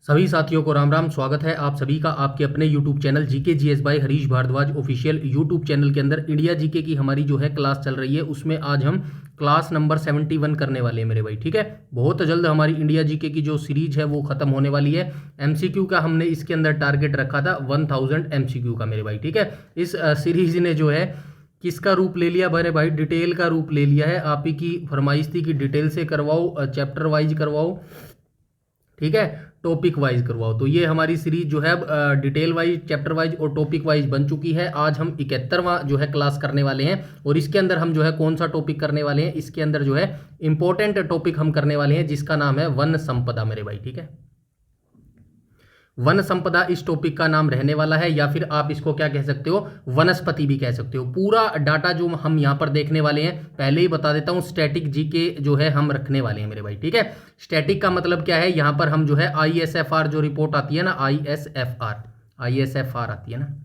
सभी साथियों को राम राम। स्वागत है आप सभी का आपके अपने YouTube channel GK GS bye Harish Bhardwaj official YouTube channel के अंदर। इंडिया जीके की हमारी जो है क्लास चल रही है, उसमें आज हम क्लास नंबर 71 करने वाले हैं मेरे भाई। ठीक है, बहुत जल्द हमारी इंडिया जीके की जो सीरीज है वो खत्म होने वाली है। एमसीक्यू का हमने इसके अंदर टारगेट रखा था 1000 एमसीक्यू का मेरे भाई। ठीक है, इस सीरीज ने जो है किसका रूप ले लिया मेरे भाई, डिटेल का रूप ले लिया है। आप ही की फरमाइश थी कि डिटेल से करवाओ, चैप्टर वाइज करवाओ, ठीक है, टॉपिक वाइज करवाओ। तो ये हमारी सीरीज जो है अब डिटेल वाइज, चैप्टर वाइज और टॉपिक वाइज बन चुकी है। आज हम 71वां जो है क्लास करने वाले हैं और इसके अंदर हम जो है कौन सा टॉपिक करने वाले हैं, इसके अंदर जो है इंपॉर्टेंट टॉपिक हम करने वाले हैं जिसका नाम है वन संपदा मेरे भाई। ठीक है, वन संपदा इस टॉपिक का नाम रहने वाला है, या फिर आप इसको क्या कह सकते हो, वनस्पति भी कह सकते हो। पूरा डाटा जो हम यहाँ पर देखने वाले हैं, पहले ही बता देता हूँ, स्टैटिक जीके जो है हम रखने वाले हैं मेरे भाई। ठीक है, स्टैटिक का मतलब क्या है, यहाँ पर हम जो है ISFR जो रिपोर्ट आती है ना, ISFR आती है ना,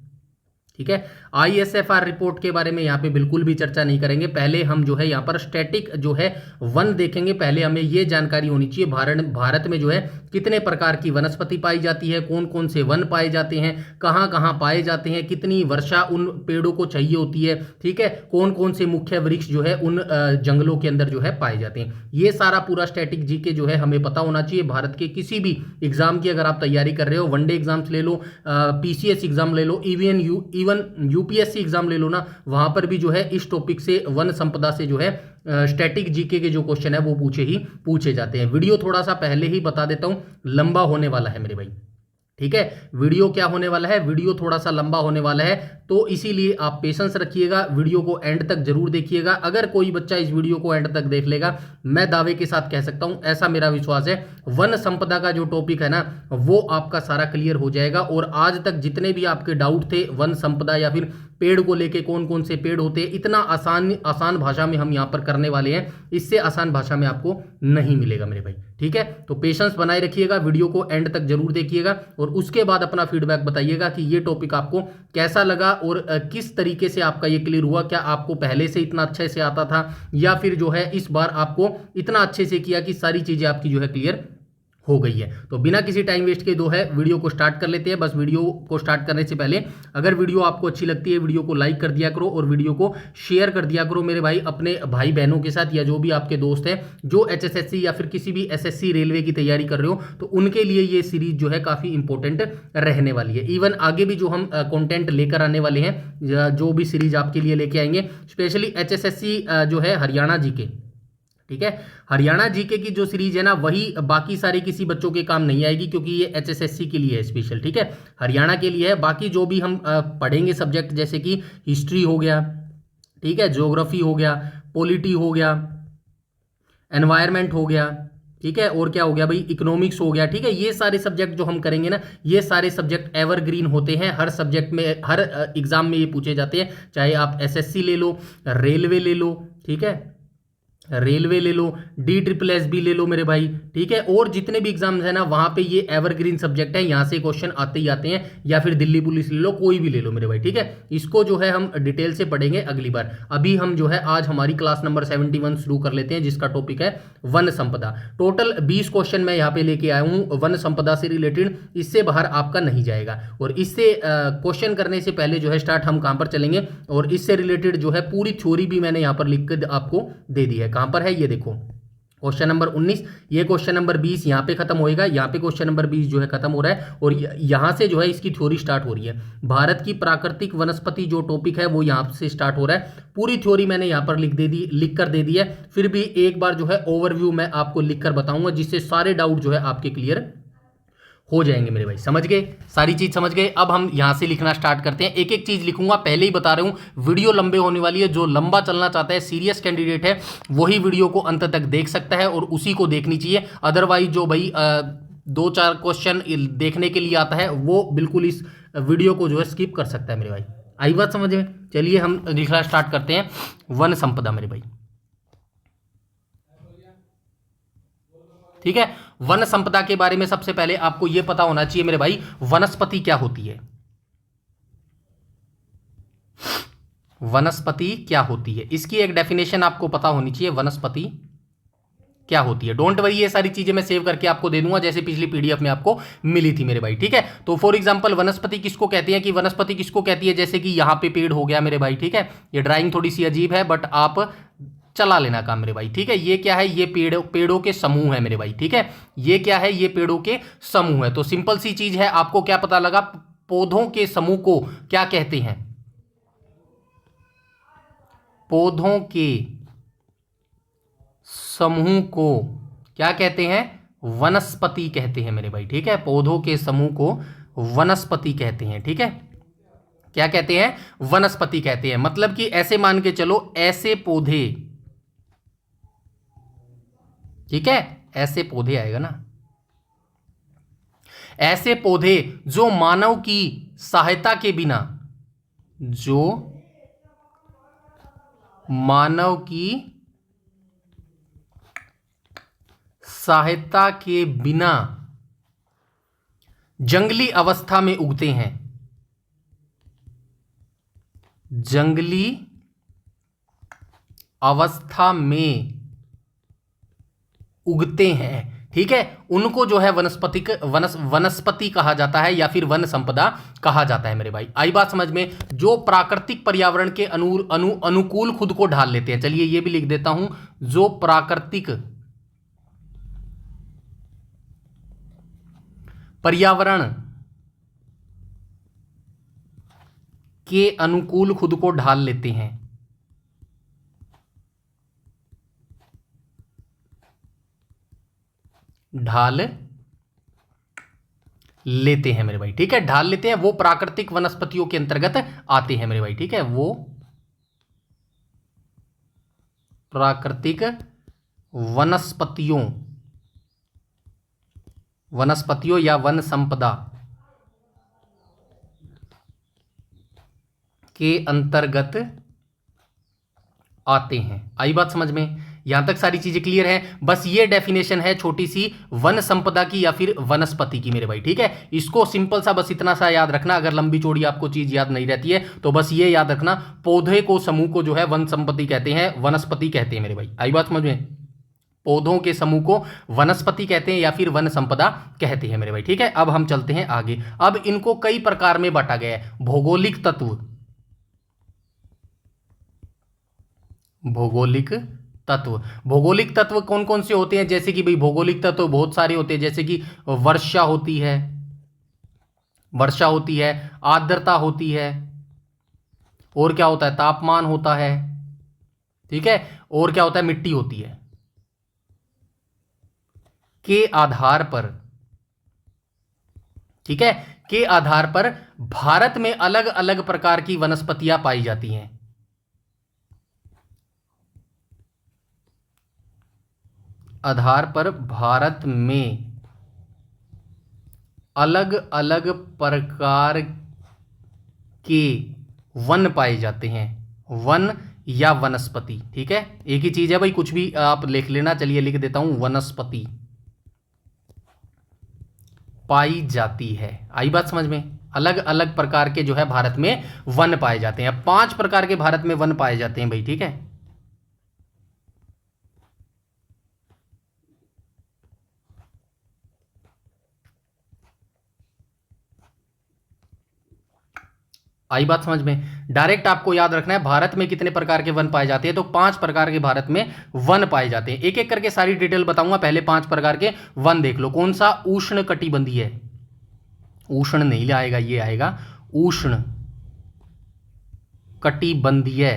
ठीक है, ISFR रिपोर्ट के बारे में यहाँ पे बिल्कुल भी चर्चा नहीं करेंगे। पहले हम जो है यहाँ पर स्टैटिक जो है वन देखेंगे। पहले हमें ये जानकारी होनी चाहिए भारत में जो है कितने प्रकार की वनस्पति पाई जाती है, कौन कौन से वन पाए जाते हैं, कहाँ कहाँ पाए जाते हैं, कितनी वर्षा उन पेड़ों को चाहिए होती है, ठीक है, कौन कौन से मुख्य वृक्ष जो है उन जंगलों के अंदर जो है पाए जाते हैं। ये सारा पूरा स्टैटिक जीके जो है हमें पता होना चाहिए। भारत के किसी भी एग्जाम की अगर आप तैयारी कर रहे हो, वनडे एग्जाम्स ले लो, PCS एग्जाम ले लो, इवन UPSC एग्जाम ले लो ना, वहां पर भी जो है इस टॉपिक से, वन संपदा से जो है स्टैटिक जीके के जो क्वेश्चन है वो पूछे जाते हैं। वीडियो थोड़ा सा पहले ही बता देता हूं, लंबा होने वाला है मेरे भाई। ठीक है, वीडियो क्या होने वाला है, वीडियो थोड़ा सा लंबा होने वाला है, तो इसीलिए आप पेशेंस रखिएगा, वीडियो को एंड तक जरूर देखिएगा। अगर कोई बच्चा इस वीडियो को एंड तक देख लेगा, मैं दावे के साथ कह सकता हूं, ऐसा मेरा विश्वास है, वन संपदा का जो टॉपिक है ना वो आपका सारा क्लियर हो जाएगा। और आज तक जितने भी आपके डाउट थे वन संपदा या फिर पेड़ को लेके, कौन कौन से पेड़ होते हैं, इतना आसान भाषा में हम यहाँ पर करने वाले हैं, इससे आसान भाषा में आपको नहीं मिलेगा मेरे भाई। ठीक है, तो पेशेंस बनाए रखिएगा, वीडियो को एंड तक जरूर देखिएगा और उसके बाद अपना फीडबैक बताइएगा कि ये टॉपिक आपको कैसा लगा और किस तरीके से आपका ये क्लियर हुआ। क्या आपको पहले से इतना अच्छे से आता था, या फिर जो है इस बार आपको इतना अच्छे से किया कि सारी चीजें आपकी जो है क्लियर हो गई है। तो बिना किसी टाइम वेस्ट के दो है वीडियो को स्टार्ट कर लेते हैं। बस वीडियो को स्टार्ट करने से पहले अगर वीडियो आपको अच्छी लगती है, वीडियो को लाइक कर दिया करो और वीडियो को शेयर कर दिया करो मेरे भाई, अपने भाई बहनों के साथ, या जो भी आपके दोस्त हैं जो HSSC या फिर किसी भी SSC रेलवे की तैयारी कर रहे हो, तो उनके लिए ये सीरीज जो है काफी इंपॉर्टेंट रहने वाली है। इवन आगे भी जो हम कंटेंट लेकर आने वाले हैं, जो भी सीरीज आपके लिए लेके आएंगे, स्पेशली HSSC जो है हरियाणा जीके, ठीक है, हरियाणा जीके की जो सीरीज है ना, वही बाकी सारे किसी बच्चों के काम नहीं आएगी, क्योंकि ये HSSC के लिए है स्पेशल। ठीक है, हरियाणा के लिए है। बाकी जो भी हम पढ़ेंगे सब्जेक्ट, जैसे कि हिस्ट्री हो गया, ठीक है, ज्योग्राफी हो गया, पॉलिटी हो गया, एनवायरमेंट हो गया, ठीक है, और क्या हो गया भाई, इकोनॉमिक्स हो गया, ठीक है, ये सारे सब्जेक्ट जो हम करेंगे ना, ये सारे सब्जेक्ट एवरग्रीन होते हैं। हर सब्जेक्ट में, हर एग्जाम में ये पूछे जाते हैं, चाहे आप SSC ले लो, रेलवे ले लो, ठीक है, रेलवे ले लो, DSSS ले लो मेरे भाई, ठीक है, और जितने भी एग्जाम्स है ना वहां पे ये एवरग्रीन सब्जेक्ट है, यहां से क्वेश्चन आते ही आते हैं। या फिर दिल्ली पुलिस ले लो, कोई भी ले लो मेरे भाई। ठीक है, इसको जो है हम डिटेल से पढ़ेंगे अगली बार। अभी हम जो है आज हमारी क्लास नंबर 71 शुरू कर लेते हैं, जिसका टॉपिक है वन संपदा। टोटल 20 क्वेश्चन मैं यहाँ पे लेके आया हूँ वन संपदा से रिलेटेड, इससे बाहर आपका नहीं जाएगा। और इससे क्वेश्चन करने से पहले जो है स्टार्ट हम कहां पर चलेंगे, और इससे रिलेटेड जो है पूरी थ्योरी भी मैंने यहाँ पर लिख कर आपको दे दी है। कहां पर है ये देखो, क्वेश्चन नंबर 19, ये क्वेश्चन नंबर 20 यहाँ पे खत्म होएगा, यहाँ पे क्वेश्चन नंबर 20 जो है खत्म हो रहा है, और यहाँ से जो है इसकी थ्योरी स्टार्ट हो रही है। भारत की प्राकृतिक वनस्पति जो टॉपिक है वो यहाँ से स्टार्ट हो रहा है। पूरी थ्योरी मैंने यहाँ पर लिख कर दे दी है। फिर भी एक बार जो है ओवरव्यू मैं आपको लिख कर बताऊंगा, जिससे सारे डाउट जो है आपके क्लियर हो जाएंगे मेरे भाई। समझ गए, सारी चीज समझ गए। अब हम यहां से लिखना स्टार्ट करते हैं। एक एक चीज लिखूंगा, पहले ही बता रहा हूं वीडियो लंबे होने वाली है। जो लंबा चलना चाहता है, सीरियस कैंडिडेट है, वही वीडियो को अंत तक देख सकता है और उसी को देखनी चाहिए। अदरवाइज जो भाई 2-4 क्वेश्चन देखने के लिए आता है, वो बिल्कुल इस वीडियो को जो है स्किप कर सकता है मेरे भाई। आई बात समझ में? चलिए हम लिखना स्टार्ट करते हैं वन संपदा मेरे भाई। ठीक है, वन संपदा के बारे में सबसे पहले आपको यह पता होना चाहिए मेरे भाई, वनस्पति क्या होती है। वनस्पति क्या होती है, इसकी एक डेफिनेशन आपको पता होनी चाहिए। वनस्पति क्या होती है। डोंट वरी, ये सारी चीजें मैं सेव करके आपको दे दूंगा जैसे पिछली पीडीएफ में आपको मिली थी मेरे भाई, ठीक है। तो फॉर एग्जांपल वनस्पति किसको कहते हैं, कि वनस्पति किसको कहती है, जैसे कि यहाँ पे पेड़ हो गया मेरे भाई, ठीक है। ये ड्राइंग थोड़ी सी अजीब है बट आप चला लेना काम मेरे भाई, ठीक है। ये क्या है, ये पेड़ों के समूह है मेरे भाई, ठीक है। ये क्या है, ये पेड़ों के समूह है। तो सिंपल सी चीज है, आपको क्या पता लगा, पौधों के समूह को क्या कहते हैं, पौधों के समूह को क्या कहते हैं, वनस्पति कहते हैं मेरे भाई, ठीक है। पौधों के समूह को वनस्पति कहते हैं, ठीक है। क्या कहते हैं, वनस्पति कहते हैं। मतलब कि ऐसे मान के चलो, ऐसे पौधे, ठीक है, ऐसे पौधे आएगा ना, ऐसे पौधे जो मानव की सहायता के बिना, जो मानव की सहायता के बिना जंगली अवस्था में उगते हैं, जंगली अवस्था में उगते हैं, ठीक है। उनको जो है वनस्पति कहा जाता है या फिर वन संपदा कहा जाता है मेरे भाई। आई बात समझ में, जो प्राकृतिक पर्यावरण के अनुकूल खुद को ढाल लेते हैं। चलिए ये भी लिख देता हूं, जो प्राकृतिक पर्यावरण के अनुकूल खुद को ढाल लेते हैं, ढाल लेते हैं मेरे भाई, ठीक है। ढाल लेते हैं, वो प्राकृतिक वनस्पतियों के अंतर्गत आते हैं मेरे भाई, ठीक है। वो प्राकृतिक वनस्पतियों या वन संपदा के अंतर्गत आते हैं। आई बात समझ में, यहां तक सारी चीजें क्लियर है। बस ये डेफिनेशन है छोटी सी वन संपदा की या फिर वनस्पति की मेरे भाई, ठीक है। इसको सिंपल सा बस इतना सा याद रखना। अगर लंबी चौड़ी आपको चीज याद नहीं रहती है तो बस ये याद रखना, पौधे को समूह को जो है वन संपत्ति कहते हैं, वनस्पति कहते हैं मेरे भाई। आई बात समझ में, पौधों के समूह को वनस्पति कहते हैं या फिर वन संपदा कहते हैं मेरे भाई, ठीक है। अब हम चलते हैं आगे। अब इनको कई प्रकार में बांटा गया है। भौगोलिक तत्व, भौगोलिक तत्व, भौगोलिक तत्व कौन कौन से होते हैं, जैसे कि भाई भौगोलिक तत्व बहुत सारे होते हैं, जैसे कि वर्षा होती है, वर्षा होती है, आर्द्रता होती है, और क्या होता है, तापमान होता है, ठीक है, और क्या होता है, मिट्टी होती है। के आधार पर, ठीक है, के आधार पर भारत में अलग अलग प्रकार की वनस्पतियां पाई जाती हैं। आधार पर भारत में अलग अलग प्रकार के वन पाए जाते हैं, वन या वनस्पति, ठीक है। एक ही चीज है भाई, कुछ भी आप लिख लेना। चलिए लिख देता हूं, वनस्पति पाई जाती है। आई बात समझ में, अलग अलग प्रकार के जो है भारत में वन पाए जाते हैं। 5 प्रकार के भारत में वन पाए जाते हैं भाई, ठीक है। आई बात समझ में, डायरेक्ट आपको याद रखना है भारत में कितने प्रकार के वन पाए जाते हैं। तो 5 प्रकार के भारत में वन पाए जाते हैं। एक एक करके सारी डिटेल बताऊंगा। पहले 5 प्रकार के वन देख लो। कौन सा, उष्ण कटिबंधीय, उष्ण नहीं आएगा, ये आएगा उष्ण कटिबंधीय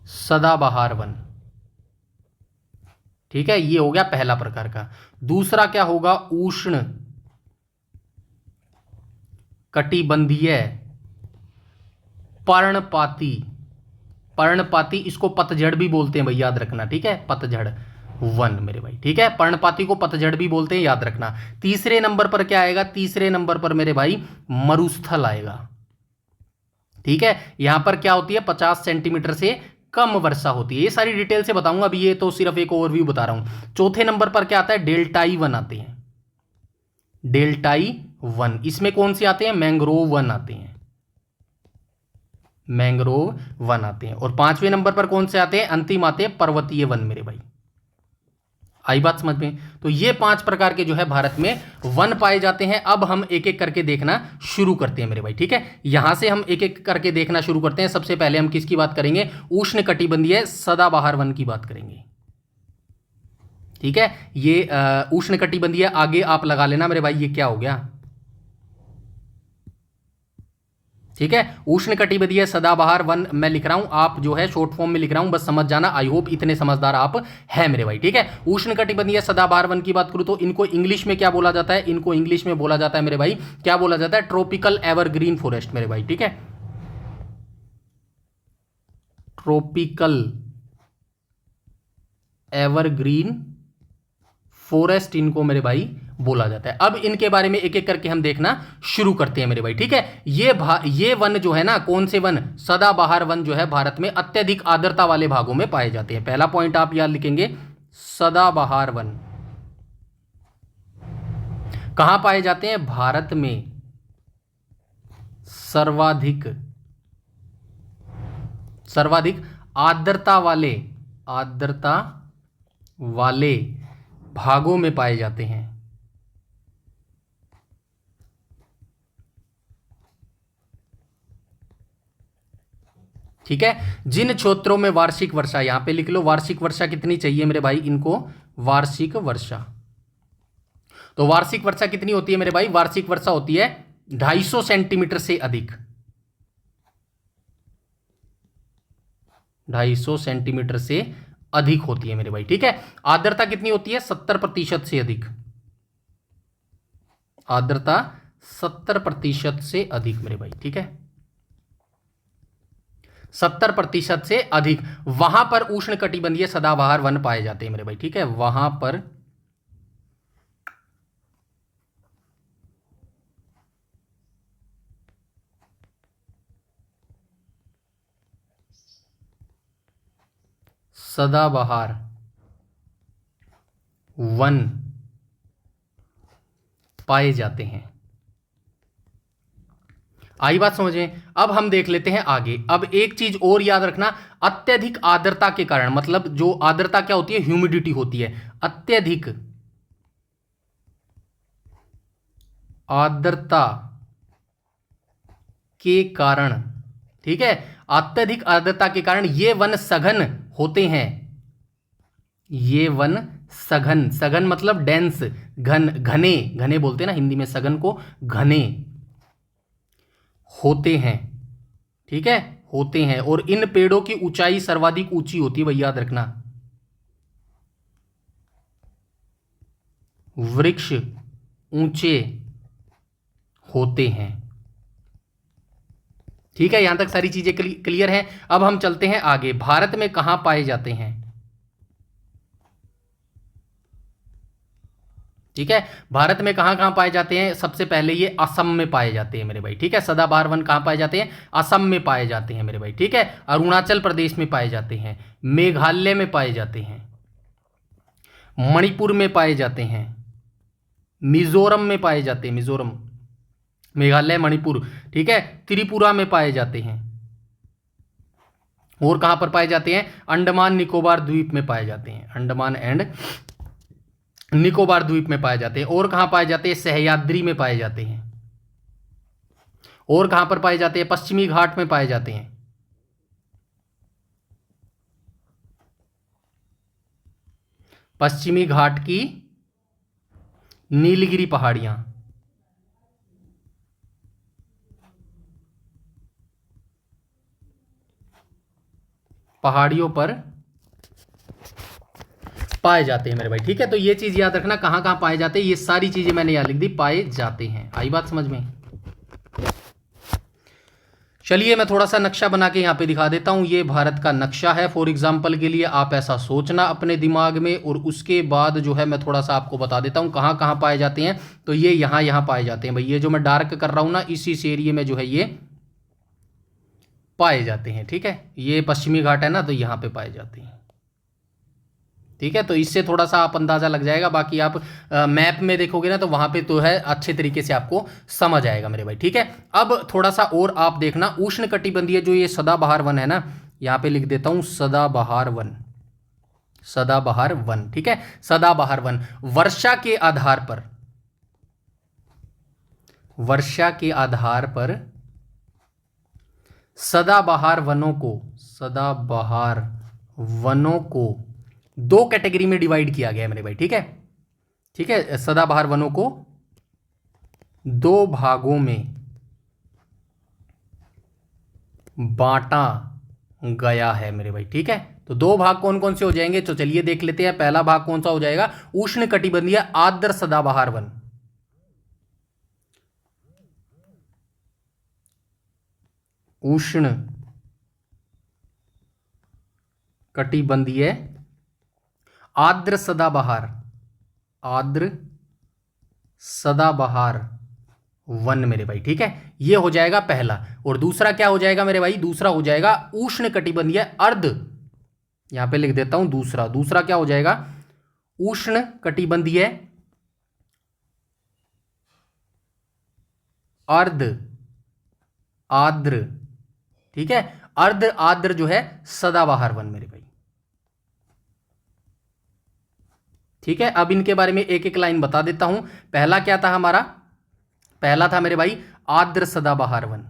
सदाबहार वन, ठीक है। ये हो गया पहला प्रकार का। दूसरा क्या होगा, उष्ण कटिबंधीय पर्णपाती, पर्णपाती, इसको पतझड़ भी बोलते हैं भाई, याद रखना, ठीक है। पतझड़ वन मेरे भाई, ठीक है। पर्णपाती को पतझड़ भी बोलते हैं, याद रखना। तीसरे नंबर पर क्या आएगा, तीसरे नंबर पर मेरे भाई मरुस्थल आएगा, ठीक है। यहां पर क्या होती है, 50 सेंटीमीटर से कम वर्षा होती है। ये सारी डिटेल से बताऊंगा, अभी ये तो सिर्फ एक ओवरव्यू बता रहा हूं। चौथे नंबर पर क्या आता है, डेल्टाई वन आते हैं, डेल्टाई वन। इसमें कौन से आते हैं, मैंग्रोव वन आते हैं, मैंग्रोव वन आते हैं। और 5वें नंबर पर कौन से आते हैं? अंतिम आते हैं पर्वतीय वन मेरे भाई। आई बात समझ में? तो ये 5 प्रकार के जो है भारत में वन पाए जाते हैं। अब हम एक एक करके देखना शुरू करते हैं मेरे भाई, ठीक है। यहां से हम एक एक करके देखना शुरू करते हैं। सबसे पहले हम किसकी बात करेंगे? उष्णकटिबंधीय सदाबहार वन की बात करेंगे, ठीक है। ये उष्णकटिबंधीय आगे आप लगा लेना मेरे भाई, ये क्या हो गया, ठीक है। उष्णकटिबंधीय सदाबहार वन मैं लिख रहा हूं, आप जो है शॉर्ट फॉर्म में लिख रहा हूं, बस समझ जाना। आई होप इतने समझदार आप हैं मेरे भाई, ठीक है। उष्णकटिबंधीय सदाबहार वन की बात करूं तो इनको इंग्लिश में क्या बोला जाता है? इनको इंग्लिश में बोला जाता है मेरे भाई, क्या बोला जाता है? ट्रॉपिकल एवरग्रीन फॉरेस्ट मेरे भाई, ठीक है। ट्रॉपिकल एवरग्रीन फॉरेस्ट इनको मेरे भाई बोला जाता है। अब इनके बारे में एक एक करके हम देखना शुरू करते हैं मेरे भाई, ठीक है। ये वन जो है ना, कौन से वन? सदाबहार वन जो है भारत में अत्यधिक आर्द्रता वाले भागों में पाए जाते हैं। पहला पॉइंट आप याद लिखेंगे, सदाबहार वन कहां पाए जाते हैं? भारत में सर्वाधिक आर्द्रता वाले भागों में पाए जाते हैं। ठीक है। जिन क्षेत्रों में वार्षिक वर्षा, यहां पे लिख लो वार्षिक वर्षा कितनी चाहिए मेरे भाई इनको? वार्षिक वर्षा, तो वार्षिक वर्षा कितनी होती है मेरे भाई? वार्षिक वर्षा होती है 250 सेंटीमीटर से अधिक, 250 सेंटीमीटर से अधिक होती है मेरे भाई, ठीक है। आर्द्रता कितनी होती है? 70% से अधिक, आर्द्रता 70% से अधिक मेरे भाई, ठीक है। 70% से अधिक, वहां पर उष्णकटिबंधीय सदाबहार वन पाए जाते हैं मेरे भाई, ठीक है। वहां पर सदाबहार वन पाए जाते हैं। आई बात समझें? अब हम देख लेते हैं आगे। अब एक चीज और याद रखना, अत्यधिक आर्द्रता के कारण, मतलब जो आर्द्रता क्या होती है? ह्यूमिडिटी होती है। अत्यधिक आर्द्रता के कारण, ठीक है, अत्यधिक आर्द्रता के कारण ये वन सघन होते हैं। ये वन सघन, सघन मतलब डेंस, घने, घने बोलते हैं ना हिंदी में सघन को, घने होते हैं, ठीक है, होते हैं। और इन पेड़ों की ऊंचाई सर्वाधिक ऊंची होती है, भाई याद रखना। वृक्ष ऊंचे होते हैं, ठीक है। यहां तक सारी चीजें क्लियर हैं। अब हम चलते हैं आगे। भारत में कहां पाए जाते हैं? ठीक है, भारत में कहां कहां पाए जाते हैं? सबसे पहले ये असम में पाए जाते हैं मेरे भाई, ठीक है। सदाबहार वन कहां पाए जाते हैं? असम में पाए जाते हैं मेरे भाई, ठीक है। अरुणाचल प्रदेश में पाए जाते हैं, मेघालय में पाए जाते हैं, मणिपुर में पाए जाते हैं, मिजोरम में पाए जाते हैं, मिजोरम, मेघालय, मणिपुर, ठीक है, त्रिपुरा में पाए जाते हैं। और कहां पर पाए जाते हैं? अंडमान निकोबार द्वीप में पाए जाते हैं, अंडमान एंड निकोबार द्वीप में पाए जाते हैं। और कहां पाए जाते हैं? सह्याद्री में पाए जाते हैं। और कहां पर पाए जाते हैं? पश्चिमी घाट में पाए जाते हैं। पश्चिमी घाट की नीलगिरी पहाड़ियां, पहाड़ियों पर पाए जाते हैं मेरे भाई, ठीक है। तो ये चीज याद रखना, कहां कहां पाए जाते हैं, ये सारी चीजें मैंने यहां लिख दी, पाए जाते हैं। आई बात समझ में? चलिए मैं थोड़ा सा नक्शा बना के यहाँ पे दिखा देता हूँ। ये भारत का नक्शा है, फॉर एग्जाम्पल के लिए आप ऐसा सोचना अपने दिमाग में, और उसके बाद जो है मैं थोड़ा सा आपको बता देता हूँ कहाँ कहाँ पाए जाते हैं। तो ये यहाँ पाए जाते हैं भाई, ये जो मैं डार्क कर रहा हूँ ना, इस एरिए में जो है ये पाए जाते हैं, ठीक है। ये पश्चिमी घाट है ना, तो यहाँ पे पाए जाते हैं, ठीक है, तो इससे थोड़ा सा आप अंदाज़ा लग जाएगा। बाकी आप मैप में देखोगे ना तो वहाँ पे तो है अच्छे तरीके से आपको समझ आएगा मेरे भाई। ठीक है, अब थोड़ा सा और आप देखना, उष्ण कटिबंधीय जो ये सदाबहार वन है ना, यहाँ पे लिख देता हूँ सदाबहार वन, सदाबहार वन। ठीक है, सदाबहार वन वर्षा के आधार पर, वर्षा के आधार पर सदाबहार वनों को, सदाबहार वनों को दो कैटेगरी में डिवाइड किया गया है मेरे भाई। ठीक है, ठीक है, सदाबहार वनों को दो भागों में बांटा गया है मेरे भाई। ठीक है, तो दो भाग कौन कौन से हो जाएंगे, तो चलिए देख लेते हैं। पहला भाग कौन सा हो जाएगा, उष्ण कटिबंधीय आर्द्र सदाबहार वन, उष्ण कटिबंधीय आर्द्र सदाबहार, आर्द्र सदाबहार वन मेरे भाई। ठीक है, ये हो जाएगा पहला। और दूसरा क्या हो जाएगा मेरे भाई, दूसरा हो जाएगा उष्ण कटिबंधीय अर्ध, यहां पे लिख देता हूं दूसरा, दूसरा क्या हो जाएगा, उष्ण कटिबंधीय अर्ध आर्द्र। ठीक है, अर्ध आर्द्र जो है सदाबहार वन मेरे भाई। ठीक है, अब इनके बारे में एक एक लाइन बता देता हूं। पहला क्या था हमारा, पहला था मेरे भाई आर्द्र सदाबहार वन।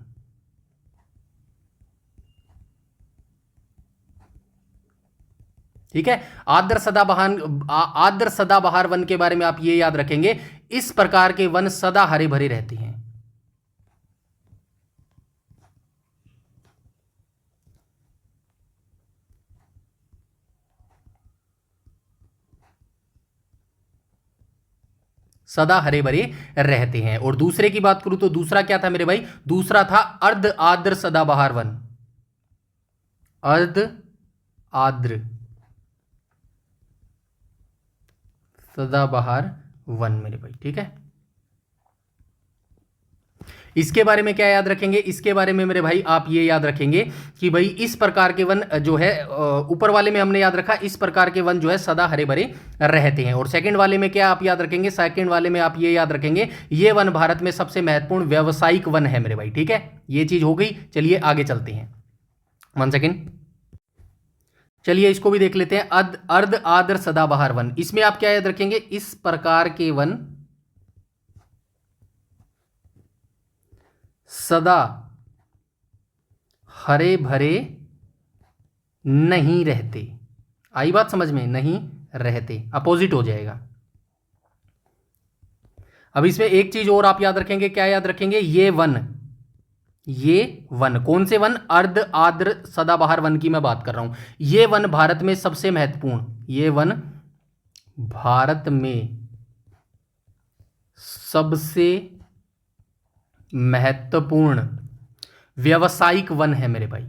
ठीक है, आर्द्र सदाबहार वन के बारे में आप ये याद रखेंगे, इस प्रकार के वन सदा हरे भरे रहते हैं। सदा हरे भरे रहते हैं। और दूसरे की बात करूं तो दूसरा क्या था मेरे भाई, दूसरा था अर्ध आर्द्र सदाबहार वन, अर्ध आर्द्र सदाबहार वन मेरे भाई। ठीक है, इसके बारे में क्या याद रखेंगे, इसके बारे में मेरे भाई आप ये याद रखेंगे कि भाई इस प्रकार के वन जो है, ऊपर वाले में हमने याद रखा इस प्रकार के वन जो है सदा हरे भरे रहते हैं। और सेकंड वाले में क्या आप याद रखेंगे, सेकंड वाले में आप ये याद रखेंगे ये वन भारत में सबसे महत्वपूर्ण व्यावसायिक वन है मेरे भाई। ठीक है, ये चीज हो गई। चलिए आगे चलते हैं, 1 सेकेंड, चलिए इसको भी देख लेते हैं। अर्ध आर्द्र सदाबहार वन, इसमें आप क्या याद रखेंगे, इस प्रकार के वन सदा हरे भरे नहीं रहते। आई बात समझ में, नहीं रहते अपोजिट हो जाएगा। अब इसमें एक चीज और आप याद रखेंगे, क्या याद रखेंगे, ये वन कौन से वन, अर्ध आर्द्र सदाबहार वन की मैं बात कर रहा हूं। ये वन भारत में सबसे महत्वपूर्ण, ये वन भारत में सबसे महत्वपूर्ण व्यावसायिक वन है मेरे भाई।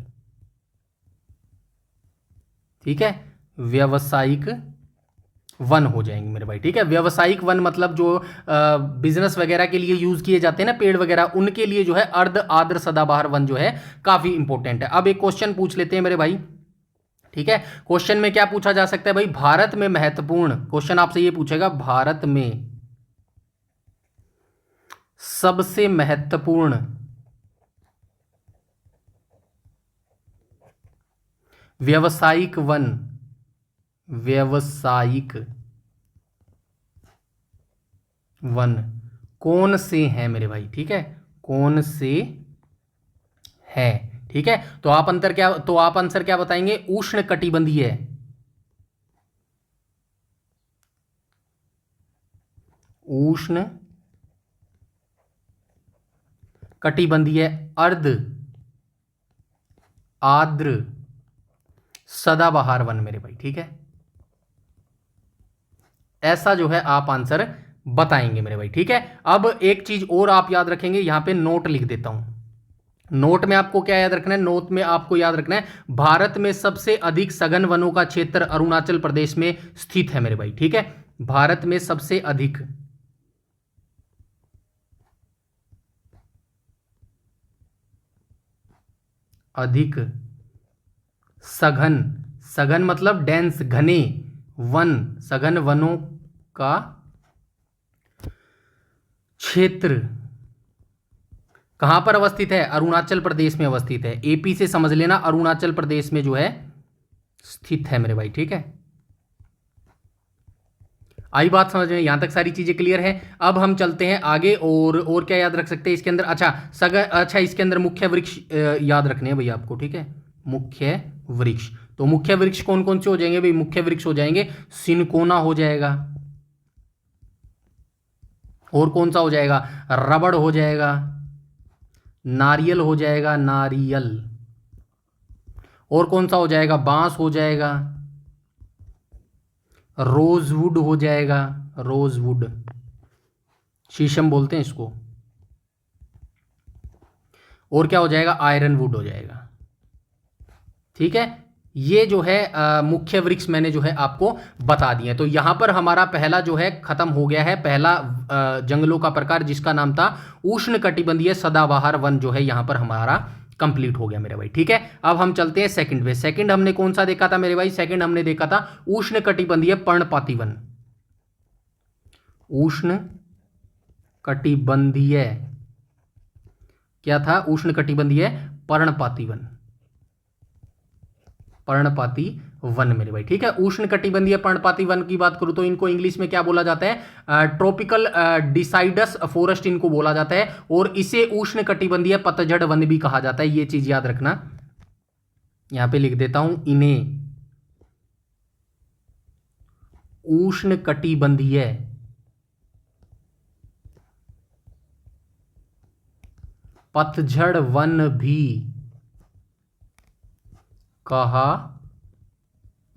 ठीक है, व्यावसायिक वन हो जाएंगे मेरे भाई। ठीक है, व्यावसायिक वन मतलब जो बिजनेस वगैरह के लिए यूज किए जाते हैं ना पेड़ वगैरह, उनके लिए जो है अर्ध आर्द्र सदाबहार वन जो है काफी इंपॉर्टेंट है। अब एक क्वेश्चन पूछ लेते हैं मेरे भाई। ठीक है, क्वेश्चन में क्या पूछा जा सकता है भाई, भारत में महत्वपूर्ण, क्वेश्चन आपसे ये पूछेगा भारत में सबसे महत्वपूर्ण व्यावसायिक वन, व्यावसायिक वन कौन से हैं मेरे भाई। ठीक है, कौन से है। ठीक है, तो आप आंसर क्या बताएंगे, उष्ण कटिबंधीय, उष्ण कटिबंधीय अर्ध आर्द्र सदाबहार वन मेरे भाई। ठीक है, ऐसा जो है आप आंसर बताएंगे मेरे भाई। ठीक है, अब एक चीज और आप याद रखेंगे, यहां पे नोट लिख देता हूं। नोट में आपको क्या याद रखना है, नोट में आपको याद रखना है भारत में सबसे अधिक सघन वनों का क्षेत्र अरुणाचल प्रदेश में स्थित है मेरे भाई। ठीक है, भारत में सबसे अधिक सघन, सघन मतलब डेंस, घने वन, सघन वनों का क्षेत्र कहां पर अवस्थित है? अरुणाचल प्रदेश में अवस्थित है। एपी से समझ लेना, अरुणाचल प्रदेश में जो है स्थित है मेरे भाई, ठीक है। आई बात समझ में? यहां तक सारी चीजें क्लियर है। अब हम चलते हैं आगे, और क्या याद रख सकते हैं इसके अंदर? अच्छा, इसके अंदर मुख्य वृक्ष याद रखने हैं भैया आपको, ठीक है। मुख्य वृक्ष, तो मुख्य वृक्ष कौन कौन से हो जाएंगे भाई? मुख्य वृक्ष हो जाएंगे सिनकोना हो जाएगा, और कौन सा हो जाएगा? रबड़ हो जाएगा, नारियल हो जाएगा, नारियल, और कौन सा हो जाएगा? बांस हो जाएगा, रोजवुड हो जाएगा, रोजवुड, शीशम बोलते हैं इसको, और क्या हो जाएगा? आयरन वुड हो जाएगा, ठीक है। ये जो है मुख्य वृक्ष मैंने जो है आपको बता दिए। तो यहां पर हमारा पहला जो है खत्म हो गया है, पहला जंगलों का प्रकार जिसका नाम था उष्णकटिबंधीय सदाबहार वन, जो है यहां पर हमारा कंप्लीट हो गया मेरे भाई, ठीक है। अब हम चलते हैं सेकंड पे। सेकंड हमने कौन सा देखा था मेरे भाई? सेकंड हमने देखा था उष्णकटिबंधीय पर्णपाती वन। उष्णकटिबंधीय क्या था? उष्णकटिबंधीय पर्णपाती वन, पर्णपाती वन मेरे भाई, ठीक है। उष्णकटिबंधीय पर्णपाती वन की बात करूं तो इनको इंग्लिश में क्या बोला जाता है? ट्रॉपिकल डिसाइडस फॉरेस्ट इनको बोला जाता है, और इसे उष्णकटिबंधीय पतझड़ वन भी कहा जाता है। ये चीज याद रखना, यहां पे लिख देता हूं, इन्हें उष्णकटिबंधीय पतझड़ वन भी कहा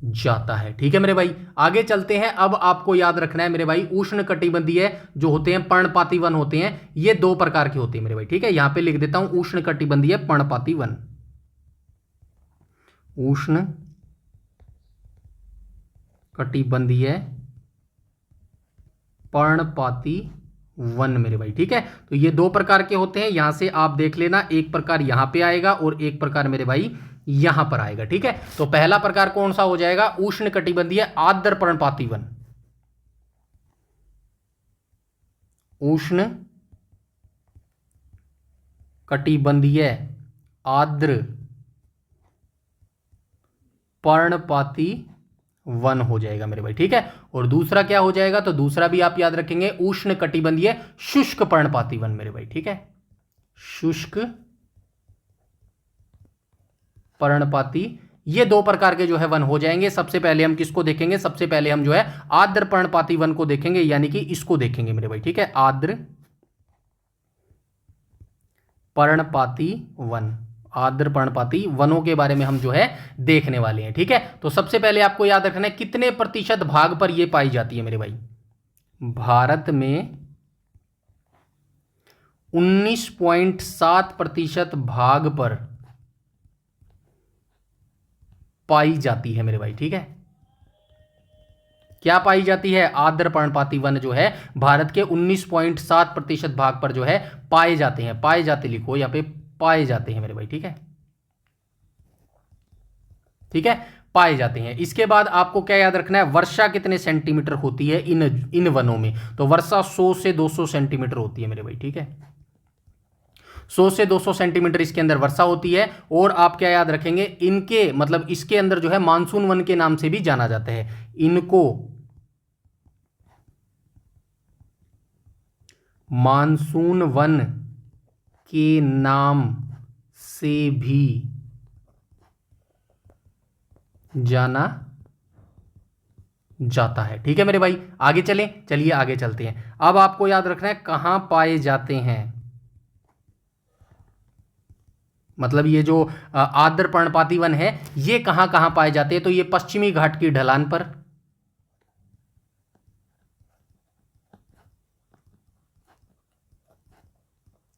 जाता है, ठीक है मेरे भाई। आगे चलते हैं। अब आपको याद रखना है मेरे भाई, उष्णकटिबंधीय जो होते हैं पर्णपाती वन होते हैं, ये दो प्रकार के होते हैं मेरे भाई, ठीक है। यहां पे लिख देता हूं उष्णकटिबंधीय पर्णपाती वन, उष्णकटिबंधीय पर्णपाती वन मेरे भाई, ठीक है। तो ये दो प्रकार के होते हैं, यहां से आप देख लेना, एक प्रकार यहां पे आएगा और एक प्रकार मेरे भाई यहां पर आएगा, ठीक है। तो पहला प्रकार कौन सा हो जाएगा? उष्णकटिबंधीय आर्द्र पर्णपाती वन, उष्णकटिबंधीय आर्द्र पर्णपाती वन हो जाएगा मेरे भाई, ठीक है। और दूसरा क्या हो जाएगा? तो दूसरा भी आप याद रखेंगे, उष्णकटिबंधीय शुष्क पर्णपाती वन मेरे भाई, ठीक है। शुष्क पर्णपाती, ये दो प्रकार के जो है वन हो जाएंगे। सबसे पहले हम किसको देखेंगे? सबसे पहले हम जो है आर्द्र पर्णपाती वन को देखेंगे, यानी कि इसको देखेंगे मेरे भाई, ठीक है। आर्द्र पर्णपाती वन, आर्द्र पर्णपाती वनों के बारे में हम जो है देखने वाले हैं, ठीक है। तो सबसे पहले आपको याद रखना है कितने प्रतिशत भाग पर यह पाई जाती है मेरे भाई? भारत में 19.7% भाग पर पाई जाती है मेरे भाई, ठीक है। क्या पाई जाती है? आर्द्र पर्णपाती वन जो है भारत के 19.7% भाग पर जो है पाए जाते हैं। पाए जाते लिखो यहाँ पे, पाए जाते हैं मेरे भाई, ठीक है, ठीक है, पाए जाते हैं। इसके बाद आपको क्या याद रखना है? वर्षा कितने सेंटीमीटर होती है इन वनों में? तो वर्षा 100 से 200 सेंटीमीटर होती है मेरे भाई, ठीक है। 100 से 200 सेंटीमीटर इसके अंदर वर्षा होती है। और आप क्या याद रखेंगे? इनके मतलब इसके अंदर जो है मानसून वन के नाम से भी जाना जाता है। इनको मानसून वन के नाम से भी जाना जाता है, ठीक है मेरे भाई। आगे चलिए आगे चलते हैं। अब आपको याद रखना है कहां पाए जाते हैं, मतलब ये जो आर्द्र पर्णपाती वन है ये कहां कहां पाए जाते हैं? तो ये पश्चिमी घाट की ढलान पर,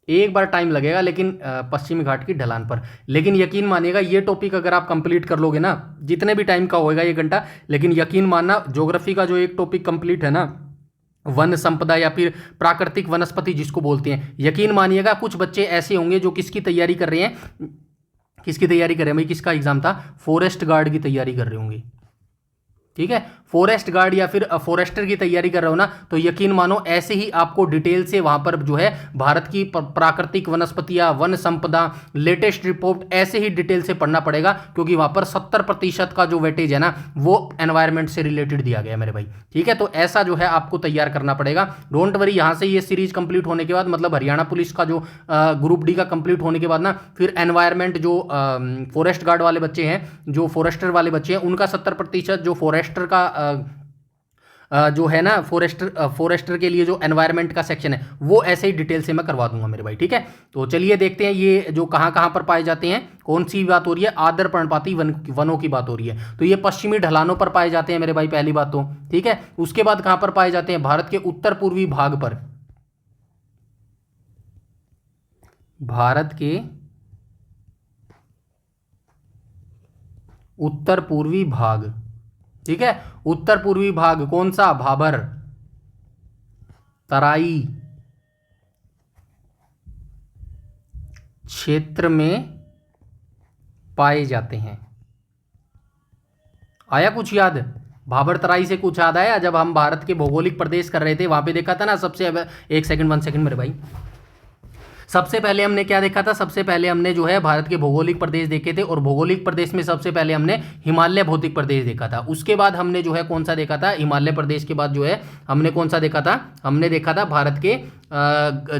एक बार टाइम लगेगा लेकिन पश्चिमी घाट की ढलान पर। लेकिन यकीन मानिएगा ये टॉपिक अगर आप कंप्लीट कर लोगे ना, जितने भी टाइम का होएगा ये घंटा, लेकिन यकीन मानना ज्योग्राफी का जो एक टॉपिक कंप्लीट है ना, वन संपदा या फिर प्राकृतिक वनस्पति जिसको बोलते हैं, यकीन मानिएगा कुछ बच्चे ऐसे होंगे जो किसकी तैयारी कर रहे हैं, किसकी तैयारी कर रहे हैं भाई? किसका एग्जाम था? फॉरेस्ट गार्ड की तैयारी कर रहे होंगे, ठीक है। फॉरेस्ट गार्ड या फिर फॉरेस्टर की तैयारी कर रहे हो ना, तो यकीन मानो ऐसे ही आपको डिटेल से वहां पर जो है भारत की प्राकृतिक वनस्पतियां, वन संपदा, लेटेस्ट रिपोर्ट ऐसे ही डिटेल से पढ़ना पड़ेगा, क्योंकि वहां पर 70% का जो वेटेज है ना वो एनवायरमेंट से रिलेटेड दिया गया है मेरे भाई। ठीक है, तो ऐसा जो है आपको तैयार करना पड़ेगा। डोंट वरी, यहां से ये सीरीज कंप्लीट होने के बाद, मतलब हरियाणा पुलिस का जो ग्रुप डी का कंप्लीट होने के बाद ना, फिर एनवायरमेंट जो फॉरेस्ट गार्ड वाले बच्चे हैं, जो फॉरेस्टर वाले बच्चे हैं, उनका 70% जो फॉरेस्टर का जो है ना, फॉरेस्टर के लिए जो एनवायरनमेंट का सेक्शन है वो ऐसे ही डिटेल से मैं करवा दूंगा मेरे भाई। ठीक है, तो चलिए देखते हैं ये जो कहाँ कहाँ पर पाए जाते हैं, कौन सी बात हो रही है, आर्द्र पर्णपाती वनों की बात हो रही है। तो ये पश्चिमी ढलानों पर पाए जाते हैं मेरे भाई, पहली बात तो। ठीक है, उसके बाद कहाँ पर पाए जाते हैं, भारत के उत्तर पूर्वी भाग पर, भारत के उत्तर पूर्वी भाग। ठीक है, उत्तर पूर्वी भाग कौन सा, भाबर, तराई क्षेत्र में पाए जाते हैं। आया कुछ याद, भाबर तराई से कुछ याद आया? जब हम भारत के भौगोलिक प्रदेश कर रहे थे वहां पे देखा था ना सबसे, एक सेकंड, 1 सेकंड मेरे भाई, सबसे पहले हमने क्या देखा था, सबसे पहले हमने जो है भारत के भौगोलिक प्रदेश देखे थे, और भौगोलिक प्रदेश में सबसे पहले हमने हिमालय भौतिक प्रदेश देखा था। उसके बाद हमने जो है कौन सा देखा था, हिमालय प्रदेश के बाद जो है हमने कौन सा देखा था, हमने देखा था भारत के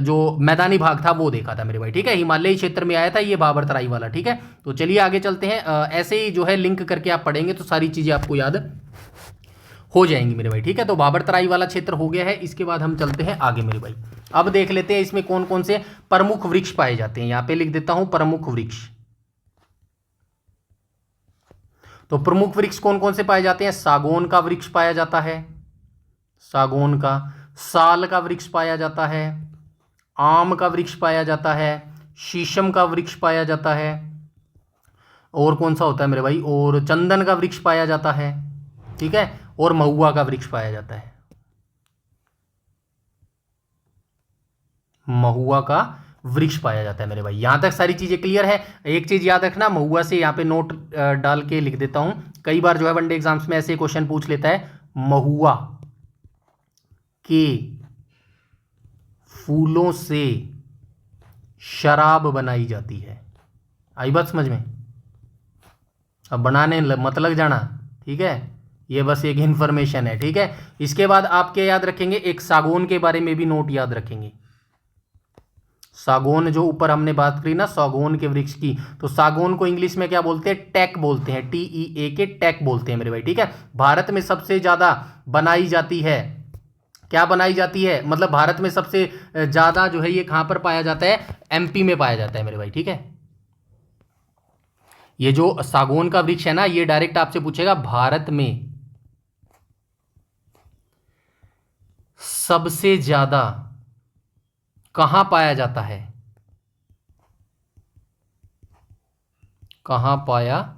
जो मैदानी भाग था वो देखा था मेरे भाई। ठीक है, हिमालयी क्षेत्र में आया था ये भाबर तराई वाला। ठीक है, तो चलिए आगे चलते हैं। ऐसे ही जो है लिंक करके आप पढ़ेंगे तो सारी चीजें आपको याद हो जाएंगी मेरे भाई। ठीक है, तो भाबर तराई वाला क्षेत्र हो गया है। इसके बाद हम चलते हैं आगे मेरे भाई। अब देख लेते हैं इसमें कौन कौन से प्रमुख वृक्ष पाए जाते हैं। यहां पे लिख देता हूं प्रमुख वृक्ष। तो प्रमुख वृक्ष कौन कौन से पाए जाते हैं, सागौन का वृक्ष पाया जाता है, सागौन का, साल का वृक्ष पाया जाता है, आम का वृक्ष पाया जाता है, शीशम का वृक्ष पाया जाता है, और कौन सा होता है मेरे भाई, और चंदन का वृक्ष पाया जाता है। ठीक है, और महुआ का वृक्ष पाया जाता है, महुआ का वृक्ष पाया जाता है मेरे भाई। यहां तक सारी चीजें क्लियर है। एक चीज याद रखना, महुआ से यहां पे नोट डाल के लिख देता हूं, कई बार जो है वनडे एग्जाम्स में ऐसे क्वेश्चन पूछ लेता है, महुआ के फूलों से शराब बनाई जाती है। आई बात समझ में? अब बनाने मत लग जाना। ठीक है, ये बस एक इंफॉर्मेशन है। ठीक है, इसके बाद आप क्या याद रखेंगे, एक सागौन के बारे में भी नोट याद रखेंगे। सागौन जो ऊपर हमने बात करी ना सागौन के वृक्ष की, तो सागौन को इंग्लिश में क्या बोलते हैं, टेक बोलते हैं, TEA के टेक बोलते हैं मेरे भाई। ठीक है, भारत में सबसे ज्यादा बनाई जाती है, क्या बनाई जाती है, मतलब भारत में सबसे ज्यादा जो है ये कहां पर पाया जाता है, MP में पाया जाता है मेरे भाई। ठीक है, ये जो सागौन का वृक्ष है ना, ये डायरेक्ट आपसे पूछेगा भारत में सबसे ज्यादा कहां पाया जाता है, कहां पाया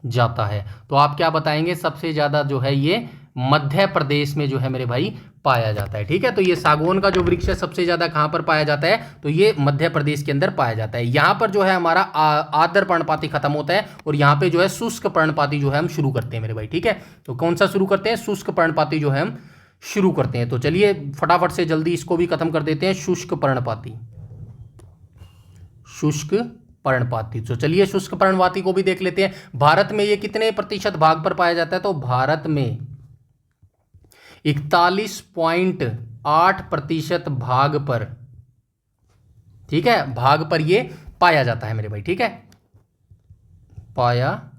जाता है, तो आप क्या बताएंगे, सबसे ज्यादा जो है ये मध्य प्रदेश में जो है मेरे भाई पाया जाता है। ठीक है, तो ये सागौन का जो वृक्ष है सबसे ज्यादा कहां पर पाया जाता है, तो ये मध्य प्रदेश के अंदर पाया जाता है। यहां पर जो है हमारा आर्द्र पर्णपाती खत्म होता है, और यहां पे जो है शुष्क पर्णपाती जो है हम शुरू करते हैं मेरे भाई। ठीक है, तो कौन सा शुरू करते हैं, शुष्क पर्णपाती जो है हम शुरू करते हैं। तो चलिए फटाफट से जल्दी इसको भी खत्म कर देते हैं, शुष्क पर्णपाती, शुष्क पर्णपाती। तो चलिए शुष्क पर्णपाती को भी देख लेते हैं। भारत में ये कितने प्रतिशत भाग पर पाया जाता है, तो भारत में 41.8% भाग पर, ठीक है, भाग पर ये पाया जाता है मेरे भाई। ठीक है, पाया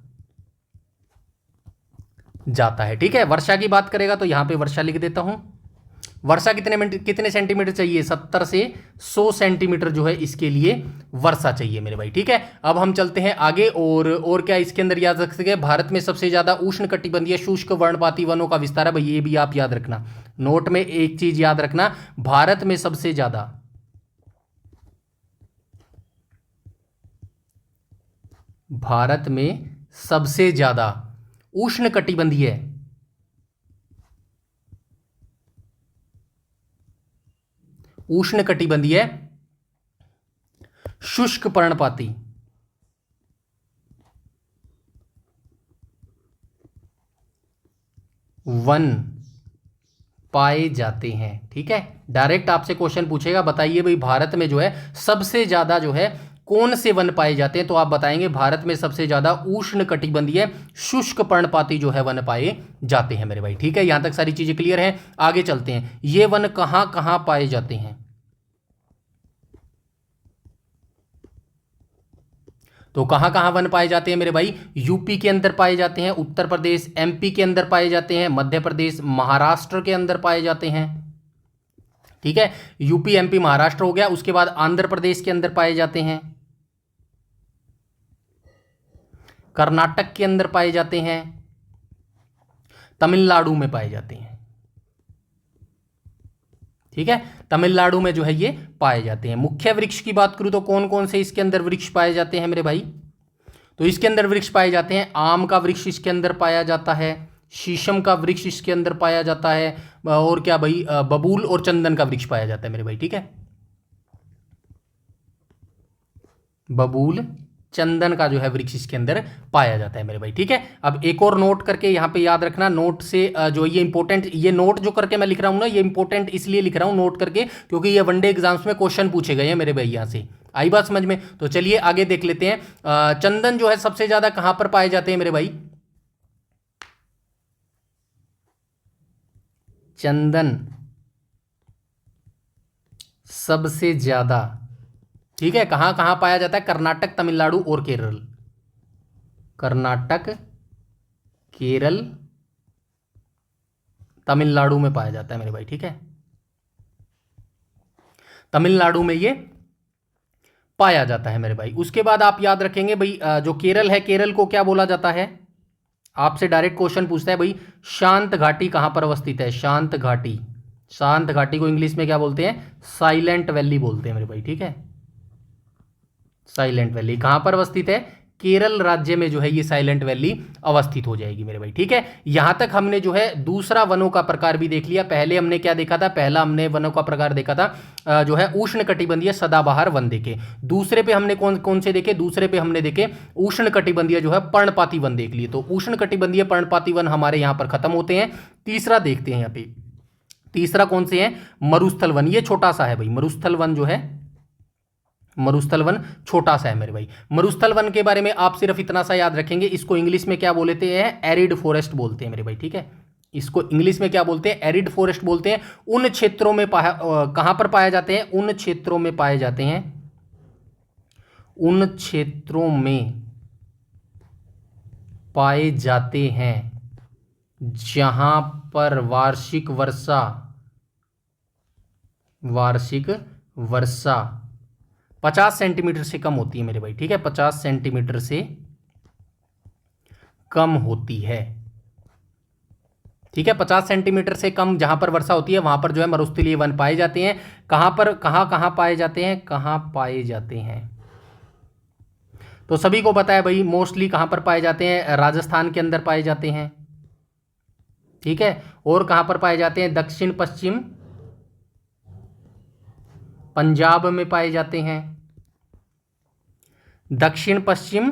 जाता है। ठीक है, वर्षा की बात करेगा तो यहां पे वर्षा लिख देता हूं। वर्षा कितने सेंटीमीटर चाहिए, 70 से 100 सेंटीमीटर जो है इसके लिए वर्षा चाहिए मेरे भाई। ठीक है, अब हम चलते हैं आगे, और क्या इसके अंदर याद रख सके, भारत में सबसे ज्यादा उष्ण कटिबंधीय शुष्क वर्णपाती वनों का विस्तार है भाई, ये भी आप याद रखना। नोट में एक चीज याद रखना, भारत में सबसे ज्यादा, भारत में सबसे ज्यादा उष्ण कटिबंधीय, उष्ण कटिबंधीय शुष्क पर्णपाती, वन पाए जाते हैं। ठीक है, डायरेक्ट आपसे क्वेश्चन पूछेगा, बताइए भाई भारत में जो है सबसे ज्यादा जो है कौन से वन पाए जाते हैं, तो आप बताएंगे भारत में सबसे ज्यादा उष्णकटिबंधीय शुष्क पर्णपाती जो है वन पाए जाते हैं मेरे भाई। ठीक है, यहां तक सारी चीजें क्लियर हैं। आगे चलते हैं, ये वन कहां कहां पाए जाते हैं, तो कहां कहां वन पाए जाते हैं मेरे भाई? यूपी के अंदर पाए जाते हैं, उत्तर प्रदेश एमपी के अंदर पाए जाते हैं, मध्य प्रदेश महाराष्ट्र के अंदर पाए जाते हैं। ठीक है, यूपी एमपी महाराष्ट्र हो गया, उसके बाद आंध्र प्रदेश के अंदर पाए जाते हैं, कर्नाटक के अंदर पाए जाते हैं, तमिलनाडु में पाए जाते हैं। ठीक है, तमिलनाडु में जो है ये पाए जाते हैं। मुख्य वृक्ष की बात करूं तो कौन कौन से इसके अंदर वृक्ष पाए जाते हैं मेरे भाई? तो इसके अंदर वृक्ष पाए जाते हैं, आम का वृक्ष इसके अंदर पाया जाता है, शीशम का वृक्ष इसके अंदर पाया जाता है, और क्या भाई, बबूल और चंदन का वृक्ष पाया जाता है मेरे भाई। ठीक है, बबूल चंदन का जो है वृक्ष इसके अंदर पाया जाता है मेरे भाई। ठीक है, अब एक और नोट करके यहां पे याद रखना, नोट से जो ये इंपॉर्टेंट, ये नोट जो करके मैं लिख रहा हूं ना, ये इंपॉर्टेंट इसलिए लिख रहा हूं नोट करके क्योंकि ये वनडे एग्जाम्स में क्वेश्चन पूछे गए हैं मेरे भाई। यहां से आई बात समझ में? तो चलिए आगे देख लेते हैं। चंदन जो है सबसे ज्यादा कहां पर पाए जाते हैं मेरे भाई? चंदन सबसे ज्यादा, ठीक है, कहां कहां पाया जाता है? कर्नाटक, तमिलनाडु और केरल। कर्नाटक, केरल, तमिलनाडु में पाया जाता है मेरे भाई। ठीक है, तमिलनाडु में ये पाया जाता है मेरे भाई। उसके बाद आप याद रखेंगे भाई, जो केरल है, केरल को क्या बोला जाता है? आपसे डायरेक्ट क्वेश्चन पूछता है भाई, शांत घाटी कहां पर अवस्थित है? शांत घाटी, शांत घाटी को इंग्लिश में क्या बोलते हैं? साइलेंट वैली बोलते हैं मेरे भाई। ठीक है, साइलेंट वैली कहां पर अवस्थित है? केरल राज्य में जो है ये साइलेंट वैली अवस्थित हो जाएगी मेरे भाई। ठीक है, यहां तक हमने जो है दूसरा वनों का प्रकार भी देख लिया। पहले हमने क्या देखा था? पहला हमने वनों का प्रकार देखा था जो है उष्णकटिबंधीय सदाबहार वन देखे। दूसरे पे हमने कौन कौन से देखे? दूसरे पे हमने देखे उष्णकटिबंधीय जो है पर्णपाती वन देख लिए। तो उष्णकटिबंधीय पर्णपाती वन हमारे यहां पर खत्म होते हैं। तीसरा देखते हैं, यहाँ पे तीसरा कौन से है? मरुस्थल वन। ये छोटा सा है भाई, मरुस्थल वन जो है, मरुस्थल वन छोटा सा है मेरे भाई। मरुस्थल वन के बारे में आप सिर्फ इतना सा याद रखेंगे, इसको इंग्लिश में क्या बोलते हैं? एरिड फॉरेस्ट बोलते हैं मेरे भाई। ठीक है, इसको इंग्लिश में क्या बोलते हैं? एरिड फॉरेस्ट बोलते हैं। उन क्षेत्रों में कहां पर पाए जाते हैं? उन क्षेत्रों में पाए जाते हैं, उन क्षेत्रों में पाए जाते हैं जहां पर वार्षिक वर्षा 50 सेंटीमीटर से कम होती है मेरे भाई। ठीक है, 50 सेंटीमीटर से कम होती है। ठीक है, 50 सेंटीमीटर से कम जहां पर वर्षा होती है वहां पर जो है मरुस्थलीय वन पाए जाते हैं। कहां पर, कहां पाए जाते हैं? कहां पाए जाते हैं? तो सभी को पता है भाई, मोस्टली कहां पर पाए जाते हैं? राजस्थान के अंदर पाए जाते हैं। ठीक है, और कहां पर पाए जाते हैं? दक्षिण पश्चिम पंजाब में पाए जाते हैं, दक्षिण पश्चिम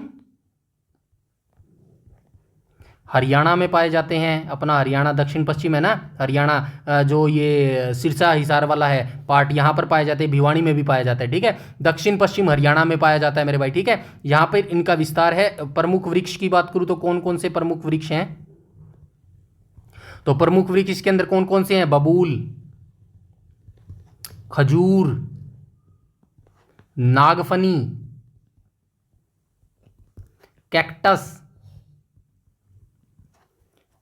हरियाणा में पाए जाते हैं। अपना हरियाणा दक्षिण पश्चिम है ना, हरियाणा जो ये सिरसा हिसार वाला है पार्ट, यहां पर पाए जाते हैं। भिवानी में भी पाया जाता है। ठीक है, दक्षिण पश्चिम हरियाणा में पाया जाता है मेरे भाई। ठीक है, यहां पर इनका विस्तार है। प्रमुख वृक्ष की बात करूं तो कौन कौन से प्रमुख वृक्ष हैं? तो प्रमुख वृक्ष इसके अंदर कौन कौन से हैं? बबूल, खजूर, नागफनी, कैक्टस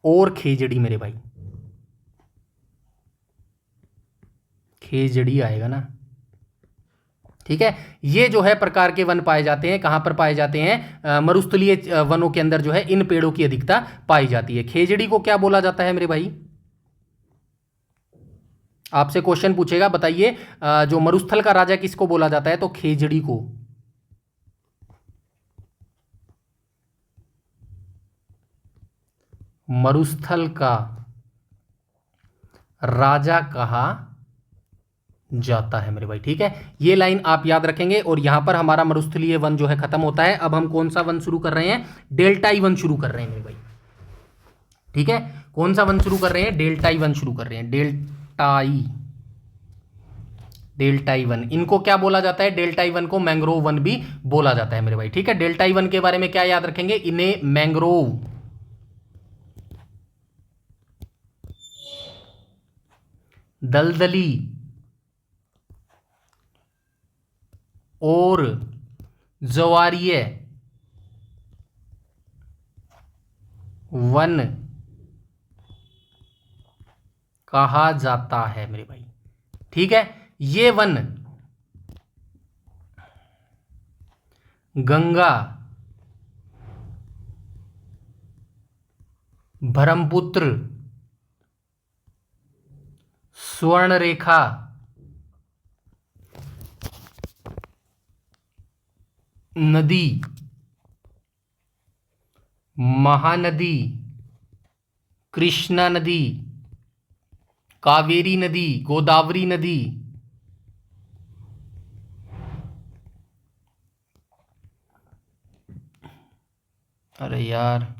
और खेजड़ी मेरे भाई। खेजड़ी आएगा ना। ठीक है, ये जो है प्रकार के वन पाए जाते हैं। कहां पर पाए जाते हैं? मरुस्थलीय वनों के अंदर जो है इन पेड़ों की अधिकता पाई जाती है। खेजड़ी को क्या बोला जाता है मेरे भाई? आपसे क्वेश्चन पूछेगा, बताइए जो मरुस्थल का राजा किसको बोला जाता है? तो खेजड़ी को। मरुस्थल का राजा कहा जाता है मेरे भाई। ठीक है, ये लाइन आप याद रखेंगे। और यहां पर हमारा मरुस्थलीय वन जो है खत्म होता है। अब हम कौन सा वन शुरू कर रहे हैं? डेल्टाई वन शुरू कर रहे हैं मेरे भाई। ठीक है, कौन सा वन शुरू कर रहे हैं? डेल्टाई वन शुरू कर रहे हैं, डेल्टाई वन। इनको क्या बोला जाता है? डेल्टाई वन को मैंग्रोव वन भी बोला जाता है मेरे भाई। ठीक है, डेल्टाई वन के बारे में क्या याद रखेंगे? इन्हें मैंग्रोव दलदली और ज्वारीय वन कहा जाता है मेरे भाई। ठीक है, ये वन गंगा, ब्रह्मपुत्र, स्वर्णरेखा, नदी, महानदी, कृष्णा नदी, कावेरी नदी, गोदावरी नदी, अरे यार,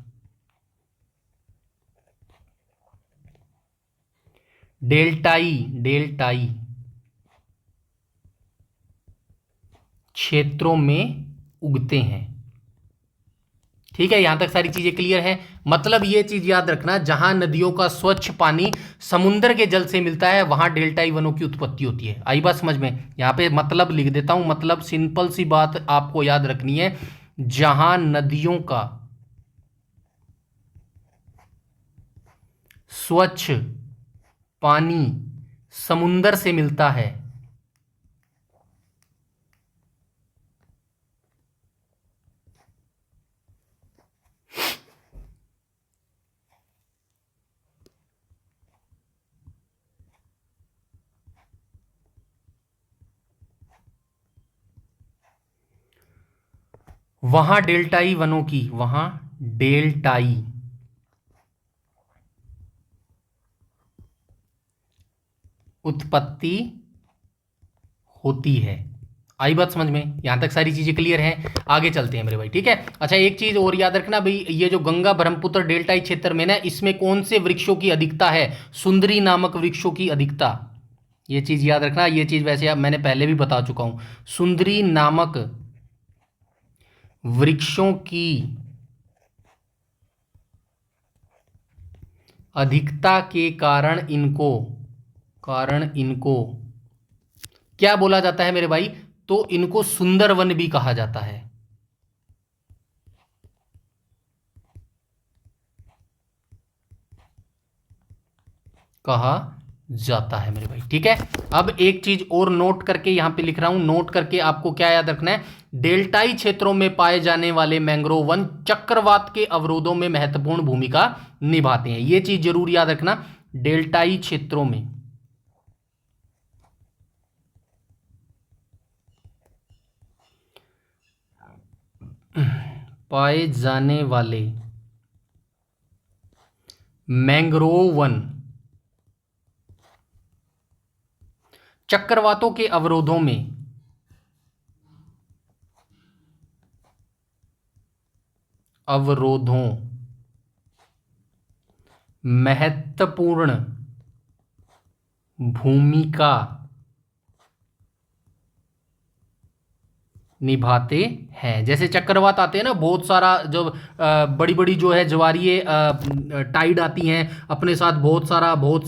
डेल्टाई क्षेत्रों में उगते हैं। ठीक है, यहां तक सारी चीजें क्लियर है। मतलब ये चीज याद रखना, जहां नदियों का स्वच्छ पानी समुद्र के जल से मिलता है वहां डेल्टाई वनों की उत्पत्ति होती है। आई बात समझ में? यहां पे मतलब लिख देता हूं, मतलब सिंपल सी बात आपको याद रखनी है, जहां नदियों का स्वच्छ पानी समुद्र से मिलता है वहां डेल्टाई वनों की, वहां डेल्टाई उत्पत्ति होती है। आई बात समझ में? यहां तक सारी चीजें क्लियर हैं। आगे चलते हैं मेरे भाई। ठीक है, अच्छा एक चीज और याद रखना भाई, ये जो गंगा ब्रह्मपुत्र डेल्टाई क्षेत्र में ना, इसमें कौन से वृक्षों की अधिकता है? सुंदरी नामक वृक्षों की अधिकता। ये चीज याद रखना, ये चीज वैसे अब मैंने पहले भी बता चुका हूं। सुंदरी नामक वृक्षों की अधिकता के कारण इनको क्या बोला जाता है मेरे भाई? तो इनको सुंदर वन भी कहा जाता है, कहा जाता है मेरे भाई। ठीक है, अब एक चीज और नोट करके यहां पे लिख रहा हूं, नोट करके आपको क्या याद रखना है? डेल्टाई क्षेत्रों में पाए जाने वाले मैंग्रोव वन चक्रवात के अवरोधों में महत्वपूर्ण भूमिका निभाते हैं। यह चीज जरूर याद रखना, डेल्टाई क्षेत्रों में पाए जाने वाले मैंग्रोव वन चक्रवातों के अवरोधों महत्वपूर्ण भूमिका निभाते हैं। जैसे चक्रवात आते हैं ना, बहुत सारा जो बड़ी बड़ी जो है ज्वारीय टाइड आती हैं, अपने साथ बहुत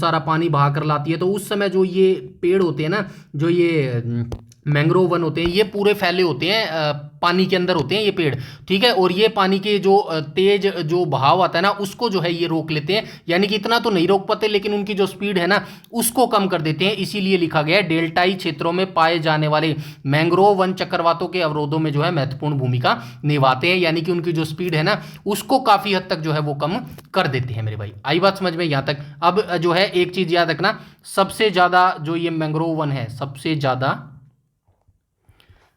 सारा पानी बहा कर लाती है, तो उस समय जो ये पेड़ होते हैं ना, जो ये मैंग्रोव वन होते हैं, ये पूरे फैले होते हैं, पानी के अंदर होते हैं ये पेड़। ठीक है, और ये पानी के जो तेज जो बहाव आता है ना, उसको जो है ये रोक लेते हैं, यानी कि इतना तो नहीं रोक पाते, लेकिन उनकी जो स्पीड है ना उसको कम कर देते हैं। इसीलिए लिखा गया है डेल्टाई क्षेत्रों में पाए जाने वाले मैंग्रोव वन चक्रवातों के अवरोधों में जो है महत्वपूर्ण भूमिका निभाते हैं, यानी कि उनकी जो स्पीड है ना उसको काफी हद तक जो है वो कम कर देते हैं मेरे भाई। आई बात समझ में? यहां तक अब जो है एक चीज याद रखना, सबसे ज्यादा जो ये मैंग्रोव वन है, सबसे ज्यादा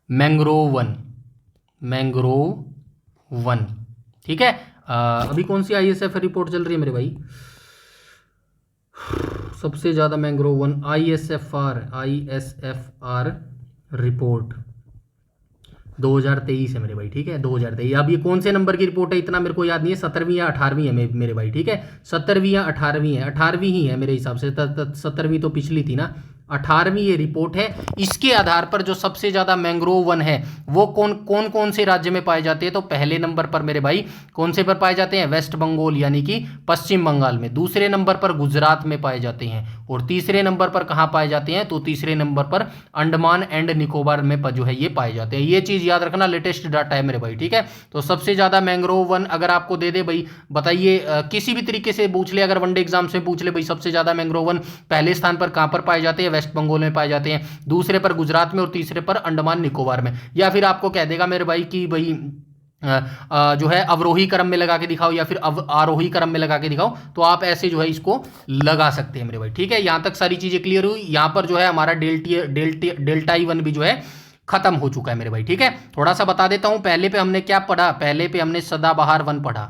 मैंग्रोव वन, ठीक है। अभी कौन सी आईएसएफ रिपोर्ट चल रही है मेरे भाई? सबसे ज्यादा मैंग्रोव वन, आईएसएफआर रिपोर्ट। 2023 है मेरे भाई, ठीक है 2023। अब ये कौन से नंबर की रिपोर्ट है इतना मेरे को याद नहीं है, 17वीं या 18वीं है मेरे भाई, ठीक है 17वीं या 18वीं है, 18वीं ही है मेरे हिसाब से, 17वीं तो पिछली थी ना, 18वीं ये रिपोर्ट है। इसके आधार पर जो सबसे ज़्यादा मैंग्रोव वन है वो कौन कौन कौन से राज्य में पाए जाते हैं, तो पहले नंबर पर मेरे भाई कौन से पर पाए जाते हैं, वेस्ट बंगाल यानी कि पश्चिम बंगाल में, दूसरे नंबर पर गुजरात में पाए जाते हैं, और तीसरे नंबर पर कहाँ पाए जाते हैं, तो तीसरे नंबर पर अंडमान एंड निकोबार में जो है ये पाए जाते हैं। ये चीज़ याद रखना, लेटेस्ट डाटा है मेरे भाई, ठीक है। तो सबसे ज़्यादा मैंग्रोव वन अगर आपको दे दे भाई, बताइए किसी भी तरीके से पूछ ले, अगर वनडे एग्जाम से पूछ ले भाई सबसे ज़्यादा मैंग्रोव वन पहले स्थान पर कहाँ पर पाए जाते हैं, वेस्ट बंगाल में पाए जाते हैं, दूसरे पर गुजरात में, और तीसरे पर अंडमान निकोबार में। या फिर आपको कह देगा मेरे भाई कि भाई जो है अवरोही क्रम में लगा के दिखाओ या फिर आरोही क्रम में लगा के दिखाओ, तो आप ऐसे जो है इसको लगा सकते हैं मेरे भाई, ठीक है। यहां तक सारी चीजें क्लियर हुई। यहां पर जो है हमारा डेल्टा ई वन भी जो है खत्म हो चुका है मेरे भाई, ठीक है। थोड़ा सा बता देता हूं, पहले पे हमने क्या पढ़ा, पहले पे हमने सदाबहार वन पढ़ा,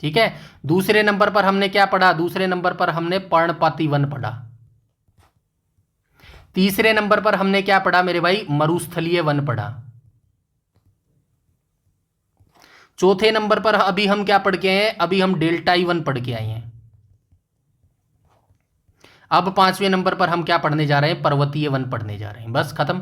ठीक है। दूसरे नंबर पर हमने क्या पढ़ा, दूसरे नंबर पर हमने पर्णपाती वन पढ़ा। तीसरे नंबर पर हमने क्या पढ़ा मेरे भाई, मरुस्थलीय वन पढ़ा। चौथे नंबर पर अभी हम क्या पढ़ के आए हैं, अभी हम डेल्टा ई वन पढ़ के आए हैं। अब पांचवें नंबर पर हम क्या पढ़ने जा रहे हैं, पर्वतीय वन पढ़ने जा रहे हैं। बस खत्म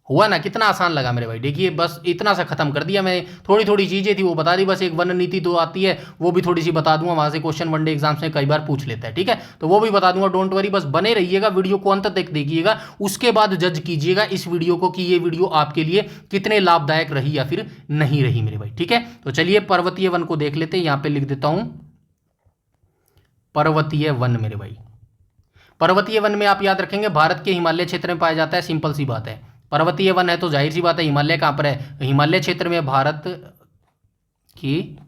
हुआ ना, कितना आसान लगा मेरे भाई, देखिए बस इतना सा खत्म कर दिया मैंने, थोड़ी थोड़ी चीजें थी वो बता दी, बस एक वन नीति तो आती है वो भी थोड़ी सी बता दूंगा, वहां से क्वेश्चन वनडे एग्जाम्स में कई बार पूछ लेता है, ठीक है, तो वो भी बता दूंगा, डोंट वरी, बस बने रहिएगा, वीडियो को अंत तक देखिएगा, उसके बाद जज कीजिएगा इस वीडियो को कि ये वीडियो आपके लिए कितने लाभदायक रही या फिर नहीं रही मेरे भाई, ठीक है। तो चलिए पर्वतीय वन को देख लेते हैं, यहां पर लिख देता हूं पर्वतीय वन मेरे भाई। पर्वतीय वन में आप याद रखेंगे भारत के हिमालय क्षेत्र में पाया जाता है, सिंपल सी बात है, पर्वतीय वन है तो जाहिर सी बात है हिमालय कहां पर है, हिमालय क्षेत्र में, भारत की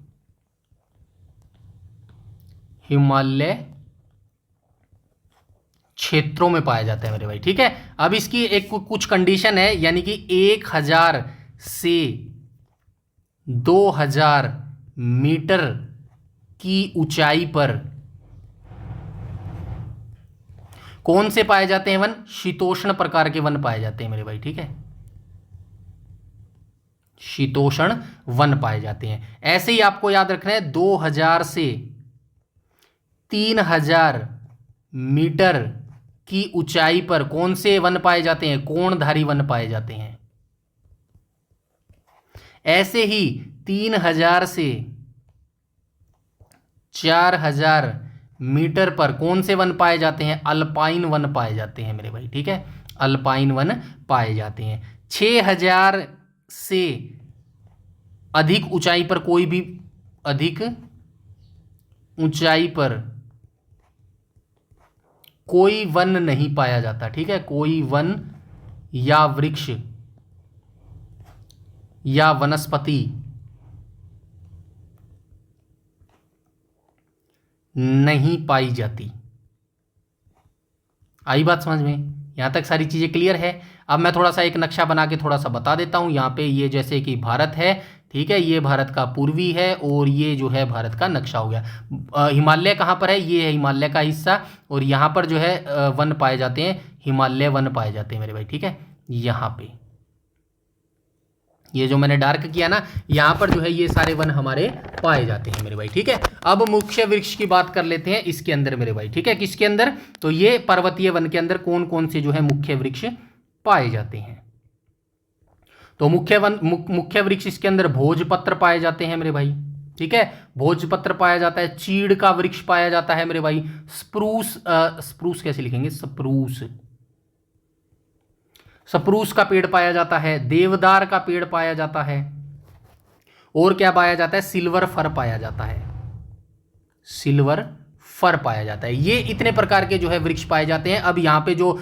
हिमालय क्षेत्रों में पाया जाता है मेरे भाई, ठीक है। अब इसकी एक कुछ कंडीशन है, यानी कि 1000 से 2000 मीटर की ऊंचाई पर कौन से पाए जाते हैं वन, शीतोष्ण प्रकार के वन पाए जाते हैं मेरे भाई, ठीक है, शीतोष्ण वन पाए जाते हैं। ऐसे ही आपको याद रखना है 2000 से 3000 मीटर की ऊंचाई पर कौन से वन पाए जाते हैं, कोणधारी वन पाए जाते हैं। ऐसे ही 3000 से 4000 मीटर पर कौन से वन पाए जाते हैं, अल्पाइन वन पाए जाते हैं मेरे भाई, ठीक है, अल्पाइन वन पाए जाते हैं। 6000 से अधिक ऊंचाई पर कोई भी, अधिक ऊंचाई पर कोई वन नहीं पाया जाता, ठीक है, कोई वन या वृक्ष या वनस्पति नहीं पाई जाती। आई बात समझ में, यहां तक सारी चीजें क्लियर है। अब मैं थोड़ा सा एक नक्शा बना के थोड़ा सा बता देता हूं, यहाँ पे ये जैसे कि भारत है, ठीक है, ये भारत का पूर्वी है और ये जो है भारत का नक्शा हो गया। हिमालय कहाँ पर है, ये है हिमालय का हिस्सा, और यहाँ पर जो है वन पाए जाते हैं, हिमालय वन पाए जाते हैं मेरे भाई, ठीक है। यहाँ पे ये जो मैंने डार्क किया ना, यहाँ पर जो है ये सारे वन हमारे पाए जाते हैं मेरे भाई, ठीक है। अब मुख्य वृक्ष की बात कर लेते हैं इसके अंदर मेरे भाई, ठीक है, किसके अंदर, तो ये पर्वतीय वन के अंदर कौन कौन से जो है मुख्य वृक्ष पाए जाते हैं। तो मुख्य वृक्ष इसके अंदर भोजपत्र पाए जाते हैं मेरे भाई, ठीक है, भोजपत्र पाया जाता है, चीड़ का वृक्ष पाया जाता है मेरे भाई, स्प्रूस कैसे लिखेंगे, सप्रूस का पेड़ पाया जाता है, देवदार का पेड़ पाया जाता है, और क्या पाया जाता है, सिल्वर फर पाया जाता है, सिल्वर फर पाया जाता है। ये इतने प्रकार के जो है वृक्ष पाए जाते हैं। अब यहाँ पे जो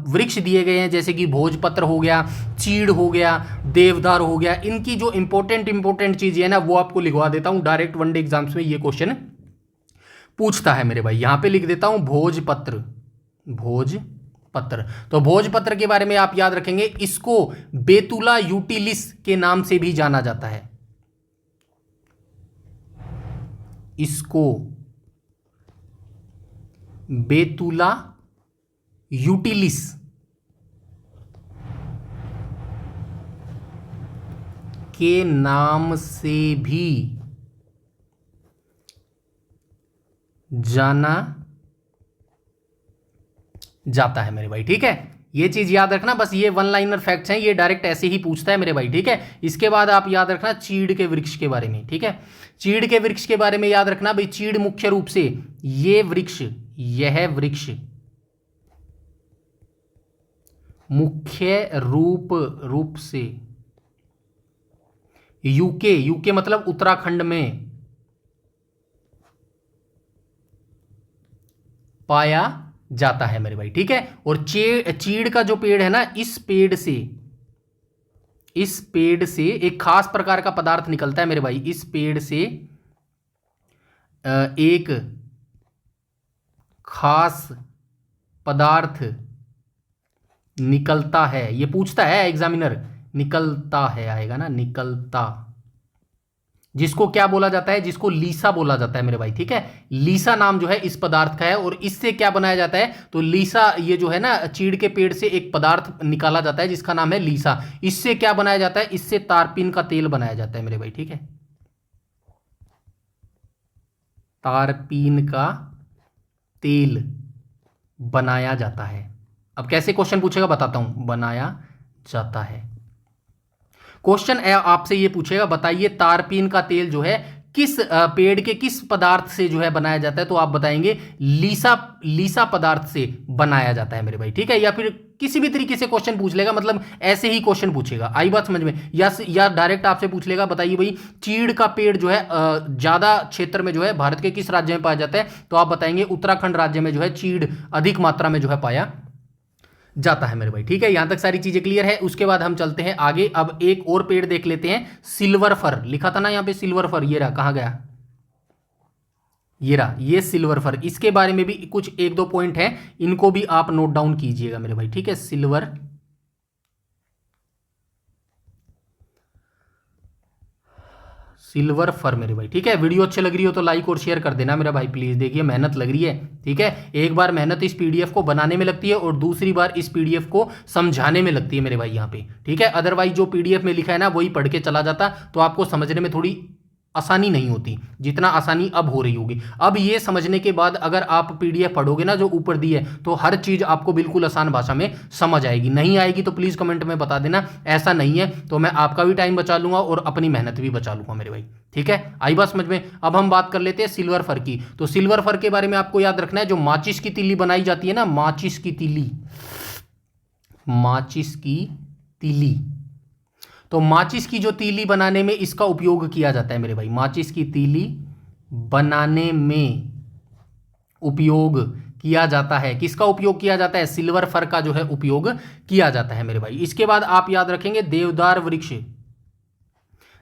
वृक्ष दिए गए हैं जैसे कि भोजपत्र हो गया, चीड़ हो गया, देवदार हो गया, इनकी जो इंपॉर्टेंट चीजें है ना वो आपको लिखवा देता हूँ, डायरेक्ट वनडे एग्जाम्स में ये क्वेश्चन पूछता है मेरे भाई। यहाँ पे लिख देता हूँ भोजपत्र, तो भोजपत्र के बारे में आप याद रखेंगे, इसको बेतुला यूटिलिस के नाम से भी जाना जाता है, इसको बेतुला यूटिलिस के नाम से भी जाना जाता है मेरे भाई। ठीक है, ये चीज याद रखना, बस ये वन लाइनर फैक्ट्स हैं, ये डायरेक्ट ऐसे ही पूछता है मेरे भाई। ठीक है, इसके बाद आप याद रखना चीड़ के वृक्ष के बारे में। ठीक है, चीड़ के वृक्ष के बारे में याद रखना भाई। चीड़ मुख्य रूप से ये वृक्ष, यह वृक्ष मुख्य रूप से यूके मतलब उत्तराखंड में पाया जाता है मेरे भाई। ठीक है, और चीड़ का जो पेड़ है ना, इस पेड़ से एक खास प्रकार का पदार्थ निकलता है मेरे भाई। इस पेड़ से एक खास पदार्थ निकलता है, ये पूछता है एग्जामिनर। निकलता है आएगा ना, निकलता, जिसको क्या बोला जाता है, जिसको लीसा बोला जाता है मेरे भाई। ठीक है, लीसा नाम जो है इस पदार्थ का है, और इससे क्या बनाया जाता है, तो लीसा, ये जो है ना चीड़ के पेड़ से एक पदार्थ निकाला जाता है जिसका नाम है लीसा। इससे क्या बनाया जाता है, इससे तारपीन का तेल बनाया जाता है मेरे भाई। ठीक है, तारपीन का तेल बनाया जाता है। अब कैसे क्वेश्चन पूछेगा बताता हूं, बनाया जाता है। क्वेश्चन आपसे ये पूछेगा, बताइए तारपीन का तेल जो है किस पेड़ के किस पदार्थ से जो है बनाया जाता है, तो आप बताएंगे लीसा पदार्थ से बनाया जाता है मेरे भाई। ठीक है, या फिर किसी भी तरीके से क्वेश्चन पूछ लेगा, मतलब ऐसे ही क्वेश्चन पूछेगा, आई बात समझ में, या डायरेक्ट आपसे पूछ लेगा, बताइए भाई चीड़ का पेड़ जो है ज्यादा क्षेत्र में जो है भारत के किस राज्य में पाया जाता है, तो आप बताएंगे उत्तराखंड राज्य में जो है चीड़ अधिक मात्रा में जो है पाया जाता है मेरे भाई। ठीक है, यहां तक सारी चीजें क्लियर है। उसके बाद हम चलते हैं आगे, अब एक और पेड़ देख लेते हैं, सिल्वर फर लिखा था ना यहां पे, सिल्वर फर, ये रहा, कहां गया, ये रहा, ये सिल्वर फर। इसके बारे में भी कुछ एक दो पॉइंट हैं, इनको भी आप नोट डाउन कीजिएगा मेरे भाई। ठीक है, सिल्वर फर मेरे भाई। ठीक है, वीडियो अच्छी लग रही हो तो लाइक और शेयर कर देना मेरा भाई प्लीज। देखिए मेहनत लग रही है। ठीक है, एक बार मेहनत इस पीडीएफ को बनाने में लगती है और दूसरी बार इस पीडीएफ को समझाने में लगती है मेरे भाई यहाँ पे। ठीक है, अदरवाइज जो पीडीएफ में लिखा है ना वही पढ़ के चला जाता तो आपको समझने में थोड़ी आसानी नहीं होती, जितना आसानी अब हो रही होगी। अब ये समझने के बाद अगर आप पीडीएफ पढ़ोगे ना जो ऊपर दी है, तो हर चीज आपको बिल्कुल आसान भाषा में समझ आएगी। नहीं आएगी तो प्लीज कमेंट में बता देना, ऐसा नहीं है तो मैं आपका भी टाइम बचा लूंगा और अपनी मेहनत भी बचा लूंगा मेरे भाई। ठीक है, आई बात समझ में। अब हम बात कर लेते हैं सिल्वर फर की। तो सिल्वर फर के बारे में आपको याद रखना है, जो माचिस की तीली बनाई जाती है ना, माचिस की तीली, तो माचिस की जो तीली बनाने में इसका उपयोग किया जाता है मेरे भाई। माचिस की तीली बनाने में उपयोग किया जाता है, किसका उपयोग किया जाता है, सिल्वर फर का जो है उपयोग किया जाता है मेरे भाई। इसके बाद आप याद रखेंगे देवदार वृक्ष।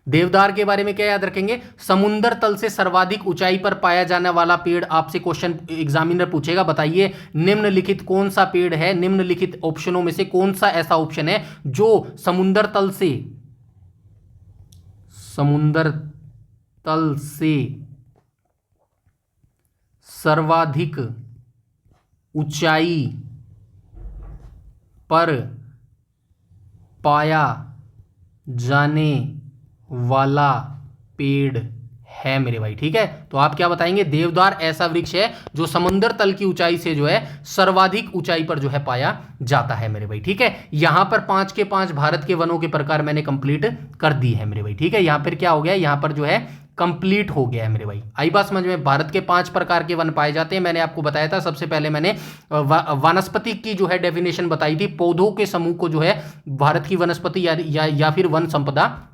देवदार के बारे में क्या याद रखेंगे, समुद्र तल से सर्वाधिक ऊंचाई पर पाया जाने वाला पेड़। आपसे क्वेश्चन एग्जामिनर पूछेगा, बताइए निम्नलिखित कौन सा पेड़ है, निम्नलिखित ऑप्शनों में से कौन सा ऐसा ऑप्शन है जो समुद्र तल से सर्वाधिक ऊंचाई पर पाया जाने वाला पेड़ है मेरे भाई। ठीक है, तो आप क्या बताएंगे, देवदार ऐसा वृक्ष है जो समुद्र तल की ऊंचाई से जो है सर्वाधिक ऊंचाई पर जो है पाया जाता है मेरे भाई। ठीक है, यहां पर 5 के 5 भारत के वनों के प्रकार मैंने कंप्लीट कर दी है मेरे भाई। ठीक है, यहां पर क्या हो गया, यहां पर जो है कंप्लीट हो गया है मेरे भाई। आई बात समझ में। भारत के 5 प्रकार के वन पाए जाते हैं, मैंने आपको बताया था। सबसे पहले मैंने वनस्पति की जो है डेफिनेशन बताई थी, पौधों के समूह को जो है भारत की वनस्पति या फिर वन संपदा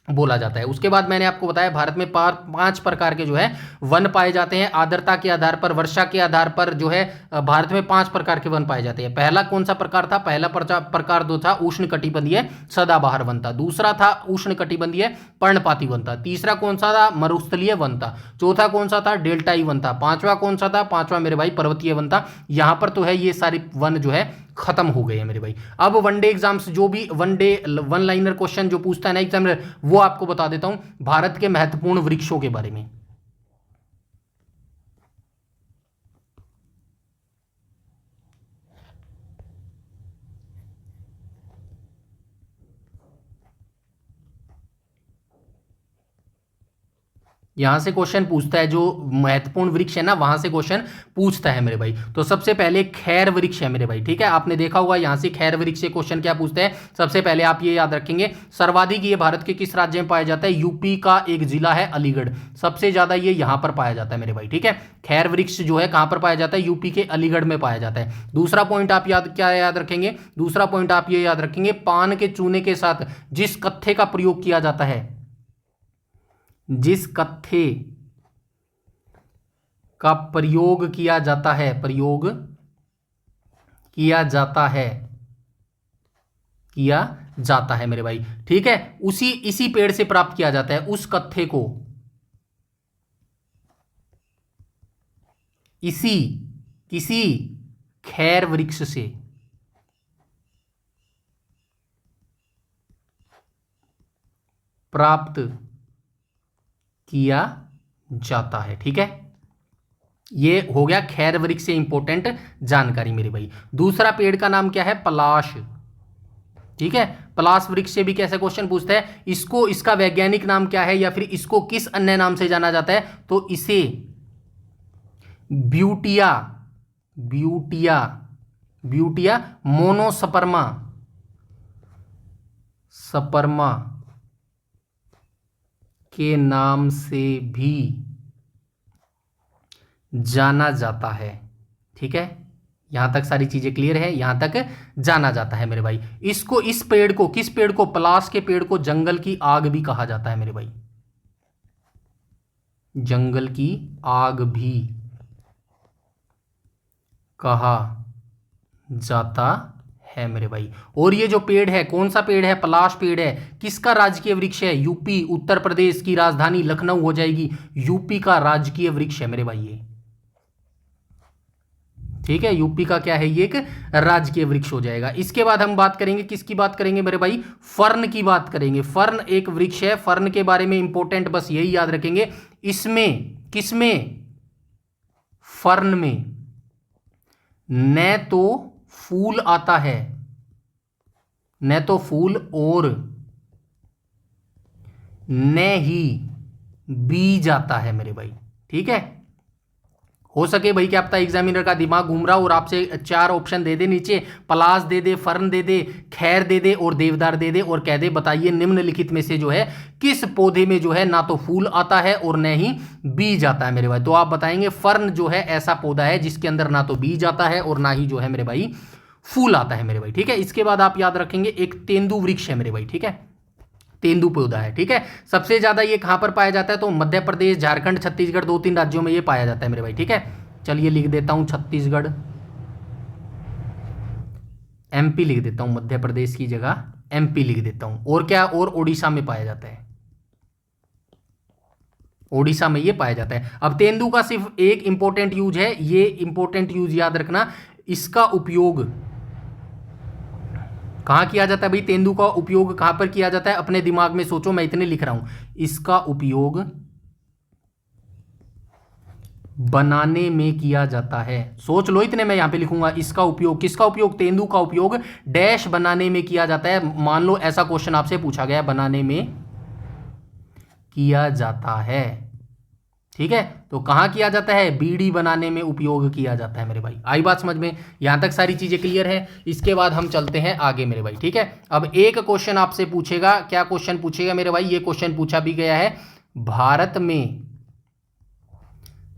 बोला जाता है। उसके बाद मैंने आपको बताया भारत में 5 प्रकार के जो है वन पाए जाते हैं, आर्द्रता के आधार पर, वर्षा के आधार पर जो है भारत में 5 प्रकार के वन पाए जाते हैं। पहला कौन सा प्रकार था, पहला प्रकार जो था उष्णकटिबंधीय सदाबहार वन था। दूसरा था उष्णकटिबंधीय पर्णपाती वन था। तीसरा कौन सा था, मरुस्थलीय वन था। चौथा कौन सा था, डेल्टाई वन था। पांचवा कौन सा था, पांचवा मेरे भाई पर्वतीय वन था। यहां पर तो है ये सारे वन जो है खत्म हो गए हैं मेरे भाई। अब वनडे एग्जाम्स जो भी वन लाइनर क्वेश्चन जो पूछता है ना एग्जामिनर, वो आपको बता देता हूं भारत के महत्वपूर्ण वृक्षों के बारे में। यहां से क्वेश्चन पूछता है, जो महत्वपूर्ण वृक्ष है ना वहां से क्वेश्चन पूछता है मेरे भाई। तो सबसे पहले खैर वृक्ष है मेरे भाई, ठीक है, आपने देखा होगा यहां से खैर वृक्ष से क्वेश्चन क्या पूछते हैं। सबसे पहले आप ये याद रखेंगे, सर्वाधिक ये भारत के किस राज्य में पाया जाता है, यूपी का एक जिला है अलीगढ़, सबसे ज्यादा ये यहां पर पाया जाता है मेरे भाई, ठीक है। खैर वृक्ष जो है कहां पर पाया जाता है, यूपी के अलीगढ़ में पाया जाता है। दूसरा पॉइंट आप क्या याद रखेंगे, दूसरा पॉइंट आप ये याद रखेंगे, पान के चूने के साथ जिस कत्थे का प्रयोग किया जाता है, जिस कत्थे का प्रयोग किया जाता है, प्रयोग किया जाता है, किया जाता है मेरे भाई, ठीक है, इसी पेड़ से प्राप्त किया जाता है, उस कत्थे को किसी खैर वृक्ष से प्राप्त किया जाता है, ठीक है। ये हो गया खैर वृक्ष से इंपॉर्टेंट जानकारी मेरे भाई। दूसरा पेड़ का नाम क्या है, पलाश, ठीक है। पलाश वृक्ष से भी कैसे क्वेश्चन पूछता है, इसका वैज्ञानिक नाम क्या है, या फिर इसको किस अन्य नाम से जाना जाता है, तो इसे ब्यूटिया मोनोसपर्मा के नाम से भी जाना जाता है, ठीक है। यहां तक सारी चीजें क्लियर है, यहां तक जाना जाता है मेरे भाई। इस पेड़ को, किस पेड़ को, पलाश के पेड़ को जंगल की आग भी कहा जाता है मेरे भाई, जंगल की आग भी कहा जाता है मेरे भाई। और ये जो पेड़ है, कौन सा पेड़ है, पलाश पेड़ है, किसका राजकीय वृक्ष है, यूपी, उत्तर प्रदेश की राजधानी लखनऊ हो जाएगी, यूपी का राजकीय वृक्ष है मेरे भाई ये, ठीक है। यूपी का क्या है, ये एक राजकीय वृक्ष हो जाएगा। इसके बाद हम बात करेंगे, किसकी बात करेंगे मेरे भाई, फर्न की बात करेंगे। फर्न एक वृक्ष है, फर्न के बारे में इंपॉर्टेंट बस यही याद रखेंगे, इसमें, किसमें, फर्न में न तो फूल आता है, न तो फूल, और न ही बीज आता है मेरे भाई, ठीक है। हो सके भाई क्या पता एग्जामिनर का दिमाग घूम रहा हो और आपसे 4 ऑप्शन दे दे नीचे, पलाश दे दे, फर्न दे दे, खैर दे दे और देवदार दे दे, और कह दे बताइए निम्नलिखित में से जो है किस पौधे में जो है ना तो फूल आता है और न ही बीज आता है मेरे भाई। तो आप बताएंगे फर्न जो है ऐसा पौधा है जिसके अंदर ना तो बीज आता है और ना ही जो है मेरे भाई फूल आता है मेरे भाई, ठीक है। इसके बाद आप याद रखेंगे एक तेंदु वृक्ष है मेरे भाई, ठीक है, तेंदु पौधा है, ठीक है। सबसे ज्यादा ये कहां पर पाया जाता है, तो मध्य प्रदेश, झारखंड, छत्तीसगढ़, 2-3 राज्यों में ये पाया जाता है मेरे भाई, ठीक है। चलिए लिख देता हूं छत्तीसगढ़, एमपी लिख देता हूं, मध्य प्रदेश की जगह एमपी लिख देता हूं। और क्या, और ओडिशा में पाया जाता है, ओडिशा में ये पाया जाता है। अब तेंदु का सिर्फ एक इंपॉर्टेंट यूज है, ये इंपॉर्टेंट यूज याद रखना, इसका उपयोग कहां किया जाता है भाई, तेंदु का उपयोग कहां पर किया जाता है, अपने दिमाग में सोचो, मैं इतने लिख रहा हूं, इसका उपयोग बनाने में किया जाता है, सोच लो इतने, मैं यहां पे लिखूंगा इसका उपयोग, किसका उपयोग, तेंदु का उपयोग डैश बनाने में किया जाता है। मान लो ऐसा क्वेश्चन आपसे पूछा गया, बनाने में किया जाता है, ठीक है। तो कहां किया जाता है, बीड़ी बनाने में उपयोग किया जाता है मेरे भाई। आई बात समझ में, यहां तक सारी चीजें क्लियर है। इसके बाद हम चलते हैं आगे मेरे भाई, ठीक है। अब एक क्वेश्चन आपसे पूछेगा, क्या क्वेश्चन पूछेगा मेरे भाई, ये क्वेश्चन पूछा भी गया है, भारत में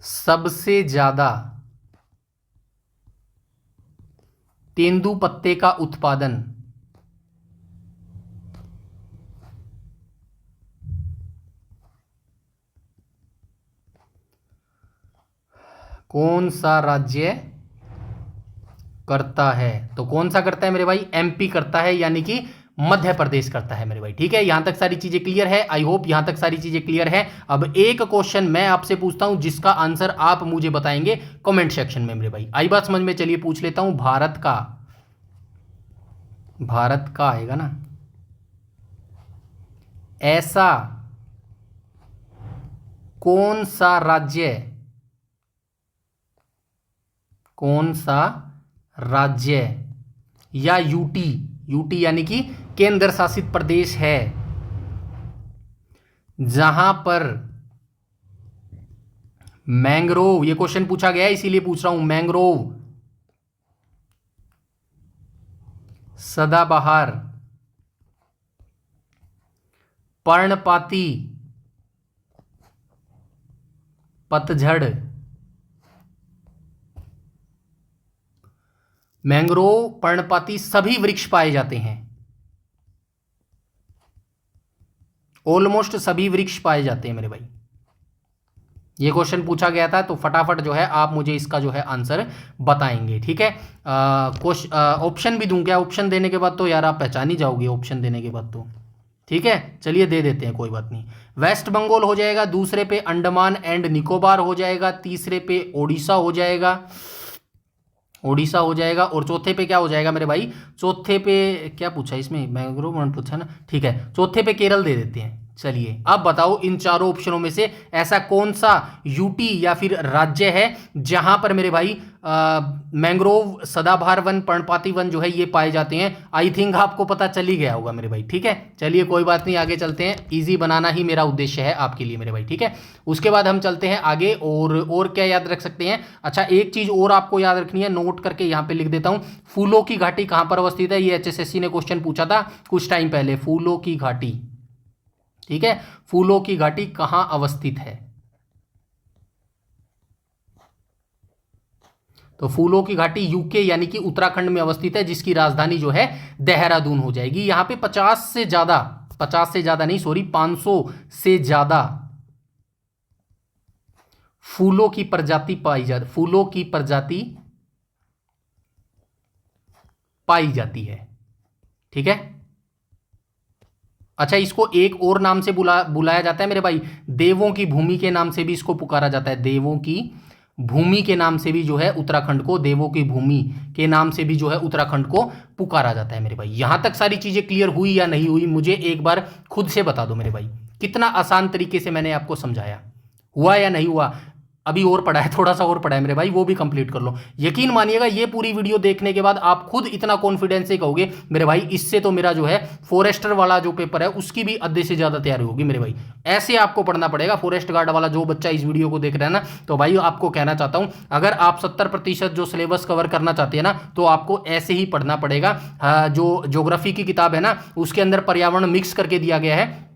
सबसे ज्यादा तेंदु पत्ते का उत्पादन कौन सा राज्य करता है, तो कौन सा करता है मेरे भाई, एमपी करता है, यानी कि मध्य प्रदेश करता है मेरे भाई, ठीक है। यहां तक सारी चीजें क्लियर है, आई होप यहां तक सारी चीजें क्लियर है। अब एक क्वेश्चन मैं आपसे पूछता हूं जिसका आंसर आप मुझे बताएंगे कमेंट सेक्शन में मेरे भाई। आई बात समझ में, चलिए पूछ लेता हूं, भारत का आएगा ना, ऐसा कौन सा राज्य या यूटी यानी कि केंद्र शासित प्रदेश है जहां पर मैंग्रोव, ये क्वेश्चन पूछा गया है इसीलिए पूछ रहा हूं। मैंग्रोव सदाबहार, पर्णपाती, पतझड़। मैंग्रोव, पर्णपाती सभी वृक्ष पाए जाते हैं, ऑलमोस्ट सभी वृक्ष पाए जाते हैं मेरे भाई। ये क्वेश्चन पूछा गया था, तो फटाफट जो है आप मुझे इसका जो है आंसर बताएंगे। ठीक है, ऑप्शन भी दूं क्या? ऑप्शन देने के बाद तो यार आप पहचान ही जाओगे, ऑप्शन देने के बाद तो। ठीक है, चलिए दे देते हैं, कोई बात नहीं। वेस्ट बंगाल हो जाएगा, दूसरे पे अंडमान एंड निकोबार हो जाएगा, तीसरे पे ओडिशा हो जाएगा, ओडिशा हो जाएगा, और चौथे पे क्या हो जाएगा मेरे भाई? चौथे पे क्या पूछा इसमें? मैंग्रोव पूछा ना, ठीक है, चौथे पे केरल दे देते हैं। चलिए अब बताओ इन चारों ऑप्शनों में से ऐसा कौन सा यूटी या फिर राज्य है जहां पर मेरे भाई मैंग्रोव, सदाबहार वन, पर्णपाती वन जो है ये पाए जाते हैं। आई थिंक आपको पता चल ही गया होगा मेरे भाई। ठीक है, चलिए कोई बात नहीं, आगे चलते हैं। इजी बनाना ही मेरा उद्देश्य है आपके लिए मेरे भाई। ठीक है, उसके बाद हम चलते हैं आगे। और क्या याद रख सकते हैं? अच्छा, एक चीज और आपको याद रखनी है, नोट करके यहां पे लिख देता हूं। फूलों की घाटी कहां पर अवस्थित है? ये एचएसएससी ने क्वेश्चन पूछा था कुछ टाइम पहले। फूलों की घाटी, ठीक है, फूलों की घाटी कहां अवस्थित है? तो फूलों की घाटी यूके यानी कि उत्तराखंड में अवस्थित है, जिसकी राजधानी जो है देहरादून हो जाएगी। यहां पे 50 से ज्यादा, 50 से ज्यादा नहीं सॉरी 500 से ज्यादा फूलों की प्रजाति पाई जाती, फूलों की प्रजाति पाई जाती है। ठीक है, अच्छा, इसको एक और नाम से बुलाया जाता है मेरे भाई, देवों की भूमि के नाम से भी इसको पुकारा जाता है। देवों की भूमि के नाम से भी जो है उत्तराखंड को, देवों की भूमि के नाम से भी जो है उत्तराखंड को पुकारा जाता है मेरे भाई। यहां तक सारी चीजें क्लियर हुई या नहीं हुई, मुझे एक बार खुद से बता दो मेरे भाई। कितना आसान तरीके से मैंने आपको समझाया, हुआ या नहीं हुआ? अभी और पड़ा है, थोड़ा सा और पड़ा है मेरे भाई, वो भी कंप्लीट कर लो। यकीन मानिएगा ये पूरी वीडियो देखने के बाद आप खुद इतना कॉन्फिडेंस से कहोगे मेरे भाई इससे तो मेरा जो है फॉरेस्टर वाला जो पेपर है उसकी भी आधे से ज्यादा तैयारी होगी मेरे भाई। ऐसे आपको पढ़ना पड़ेगा। फॉरेस्ट गार्ड वाला जो बच्चा इस वीडियो को देख रहा है ना, तो भाई आपको कहना चाहता हूं, अगर आप 70% जो सिलेबस कवर करना चाहते हैं ना, तो आपको ऐसे ही पढ़ना पड़ेगा। जो ज्योग्राफी की किताब है ना, उसके अंदर पर्यावरण मिक्स करके दिया गया है।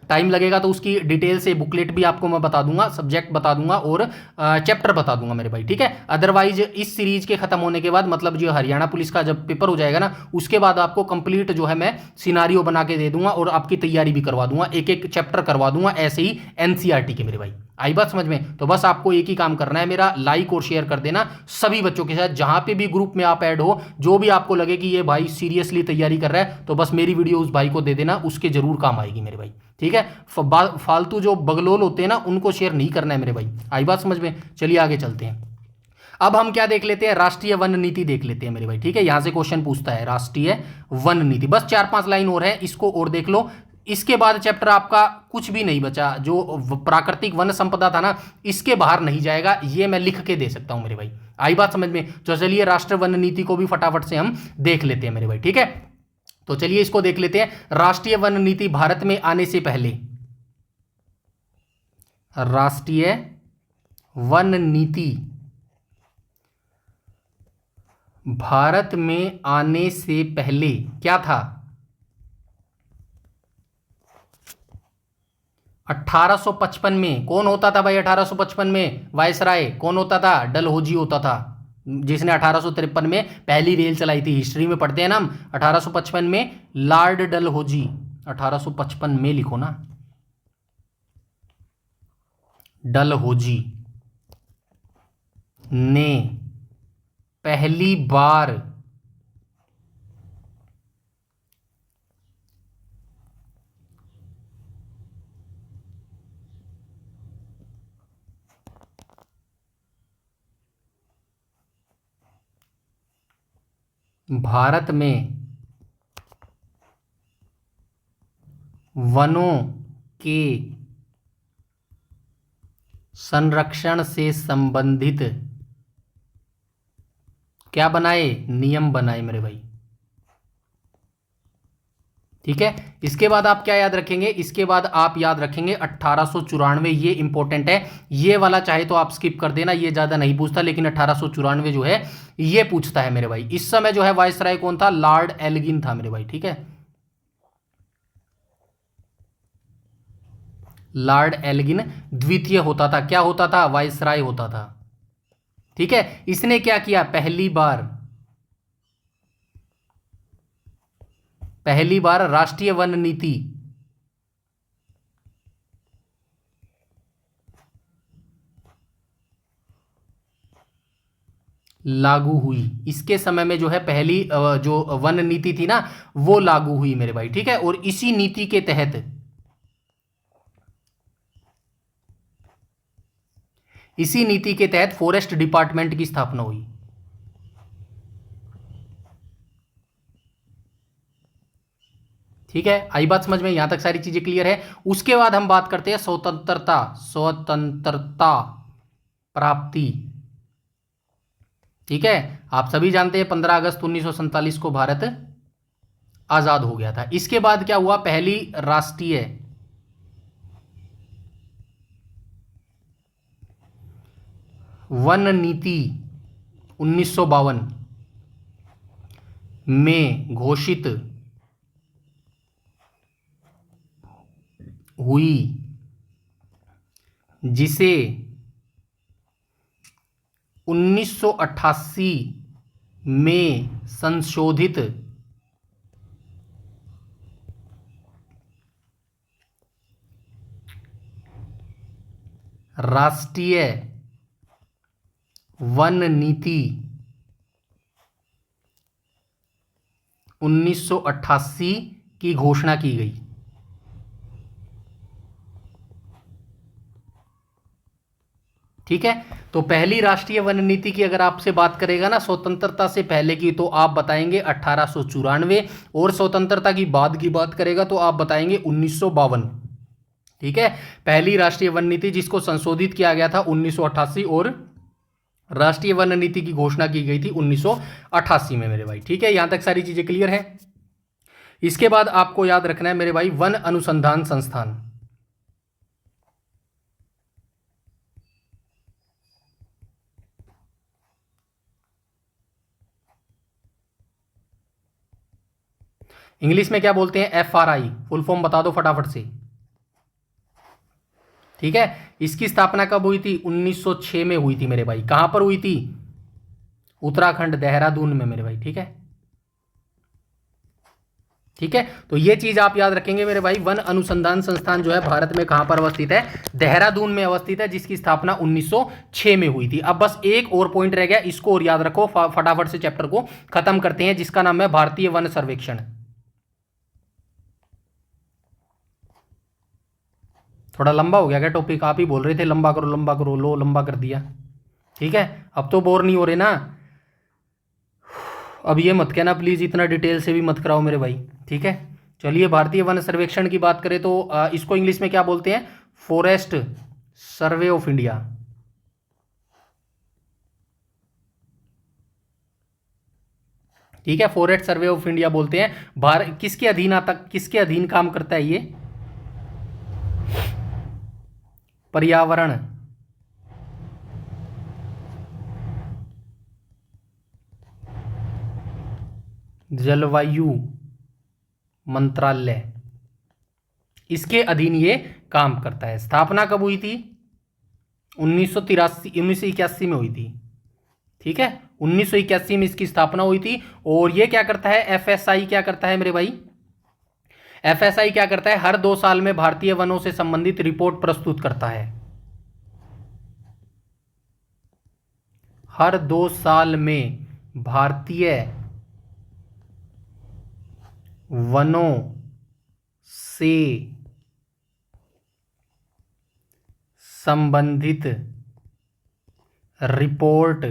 टाइम लगेगा तो उसकी डिटेल से बुकलेट भी आपको मैं बता दूंगा, सब्जेक्ट बता दूंगा और चैप्टर बता दूंगा मेरे भाई। ठीक है, अदरवाइज इस सीरीज के खत्म होने के बाद, मतलब जो हरियाणा पुलिस का जब पेपर हो जाएगा ना, उसके बाद आपको कंप्लीट जो है मैं सिनारियो बना के दे दूंगा और आपकी तैयारी भी करवा दूंगा, एक एक चैप्टर करवा दूंगा ऐसे ही एनसीईआरटी के मेरे भाई। आई बात समझ में? तो बस आपको एक ही काम करना है मेरा, लाइक और शेयर कर देना सभी बच्चों के साथ, जहां पे भी ग्रुप में आप ऐड हो, जो भी आपको लगे कि ये भाई सीरियसली तैयारी कर रहा है, तो बस मेरी वीडियो उस भाई को दे देना, उसके जरूर काम आएगी मेरे भाई। ठीक है, फालतू जो बगलोल होते हैं ना, उनको शेयर नहीं करना है मेरे भाई। आई बात समझ में? चलिए आगे चलते हैं। अब हम क्या देख लेते हैं? राष्ट्रीय वन नीति देख लेते हैं मेरे भाई। ठीक है, यहां से क्वेश्चन पूछता है राष्ट्रीय वन नीति। बस 4-5 लाइन और है, इसको और देख लो। इसके बाद चैप्टर आपका कुछ भी नहीं बचा। जो प्राकृतिक वन संपदा था ना, इसके बाहर नहीं जाएगा, ये मैं लिख के दे सकता हूं मेरे भाई। आई बात समझ में? तो चलिए राष्ट्रीय वन नीति को भी फटाफट से हम देख लेते हैं मेरे भाई। ठीक है, तो चलिए इसको देख लेते हैं। राष्ट्रीय वन नीति भारत में आने से पहले, राष्ट्रीय वन नीति भारत में आने से पहले क्या था? 1855 में कौन होता था भाई? 1855 में वायसराय कौन होता था? डलहौजी होता था, जिसने 1853 में पहली रेल चलाई थी। हिस्ट्री में पढ़ते हैं ना हम, 1855 में लॉर्ड डलहौजी, 1855 में लिखो ना, डलहौजी ने पहली बार भारत में वनों के संरक्षण से संबंधित क्या बनाए? नियम बनाए मेरे भाई। ठीक है। इसके बाद आप क्या याद रखेंगे, इसके बाद आप याद रखेंगे 1894, ये इंपॉर्टेंट है, ये वाला चाहे तो आप स्किप कर देना, ये ज्यादा नहीं पूछता, लेकिन 1894 जो है ये पूछता है मेरे भाई। इस समय जो है वायसराय कौन था, लॉर्ड एल्गिन था मेरे भाई। ठीक है, लॉर्ड एल्गिन द्वितीय होता था, क्या होता था, वायसराय होता था। ठीक है, इसने क्या किया, पहली बार राष्ट्रीय वन नीति लागू हुई। इसके समय में जो है पहली जो वन नीति थी ना वो लागू हुई मेरे भाई। ठीक है, और इसी नीति के तहत, इसी नीति के तहत फॉरेस्ट डिपार्टमेंट की स्थापना हुई। ठीक है, आई बात समझ में, यहां तक सारी चीजें क्लियर है। उसके बाद हम बात करते हैं स्वतंत्रता प्राप्ति। ठीक है, आप सभी जानते हैं 15 अगस्त 1947 को भारत आजाद हो गया था। इसके बाद क्या हुआ, पहली राष्ट्रीय वन नीति 1952 में घोषित हुई, जिसे 1988 में संशोधित राष्ट्रीय वन नीति 1988 की घोषणा की गई। ठीक है, तो पहली राष्ट्रीय वन नीति की अगर आपसे बात करेगा ना स्वतंत्रता से पहले की, तो आप बताएंगे 1894, और स्वतंत्रता की बाद की बात करेगा तो आप बताएंगे 1952। ठीक है, पहली राष्ट्रीय वन नीति जिसको संशोधित किया गया था 1988, और राष्ट्रीय वन नीति की घोषणा की गई थी 1988 में मेरे भाई। ठीक है, यहां तक सारी चीजें क्लियर है। इसके बाद आपको याद रखना है मेरे भाई वन अनुसंधान संस्थान। इंग्लिश में क्या बोलते हैं, FRI, फुल फॉर्म बता दो फटाफट से। ठीक है, इसकी स्थापना कब हुई थी, 1906 में हुई थी मेरे भाई। कहां पर हुई थी, उत्तराखंड देहरादून में मेरे भाई। ठीक है, ठीक है, तो ये चीज आप याद रखेंगे मेरे भाई। वन अनुसंधान संस्थान जो है भारत में कहां पर अवस्थित है, देहरादून में अवस्थित है, जिसकी स्थापना 1906 में हुई थी। अब बस एक और पॉइंट रह गया, इसको और याद रखो, फटाफट से चैप्टर को खत्म करते हैं, जिसका नाम है भारतीय वन सर्वेक्षण। थोड़ा लंबा हो गया क्या टॉपिक, आप ही बोल रहे थे लंबा करो लंबा करो, लो लंबा कर दिया। ठीक है, अब तो बोर नहीं हो रहे ना। अब ये मत कहना प्लीज़, इतना डिटेल से भी मत कराओ मेरे भाई। ठीक है, चलिए, भारतीय वन सर्वेक्षण की बात करें तो इसको इंग्लिश में क्या बोलते हैं, फॉरेस्ट सर्वे ऑफ इंडिया। ठीक है, फॉरेस्ट सर्वे ऑफ इंडिया बोलते हैं। किसके अधीन आता, किसके अधीन काम करता है ये, पर्यावरण जलवायु मंत्रालय, इसके अधीन ये काम करता है। स्थापना कब हुई थी, 1981 में हुई थी। ठीक है, 1981 में इसकी स्थापना हुई थी। और ये क्या करता है, FSI क्या करता है मेरे भाई, FSI क्या करता है, हर 2 साल में भारतीय वनों से संबंधित रिपोर्ट प्रस्तुत करता है। हर 2 साल में भारतीय वनों से संबंधित रिपोर्ट,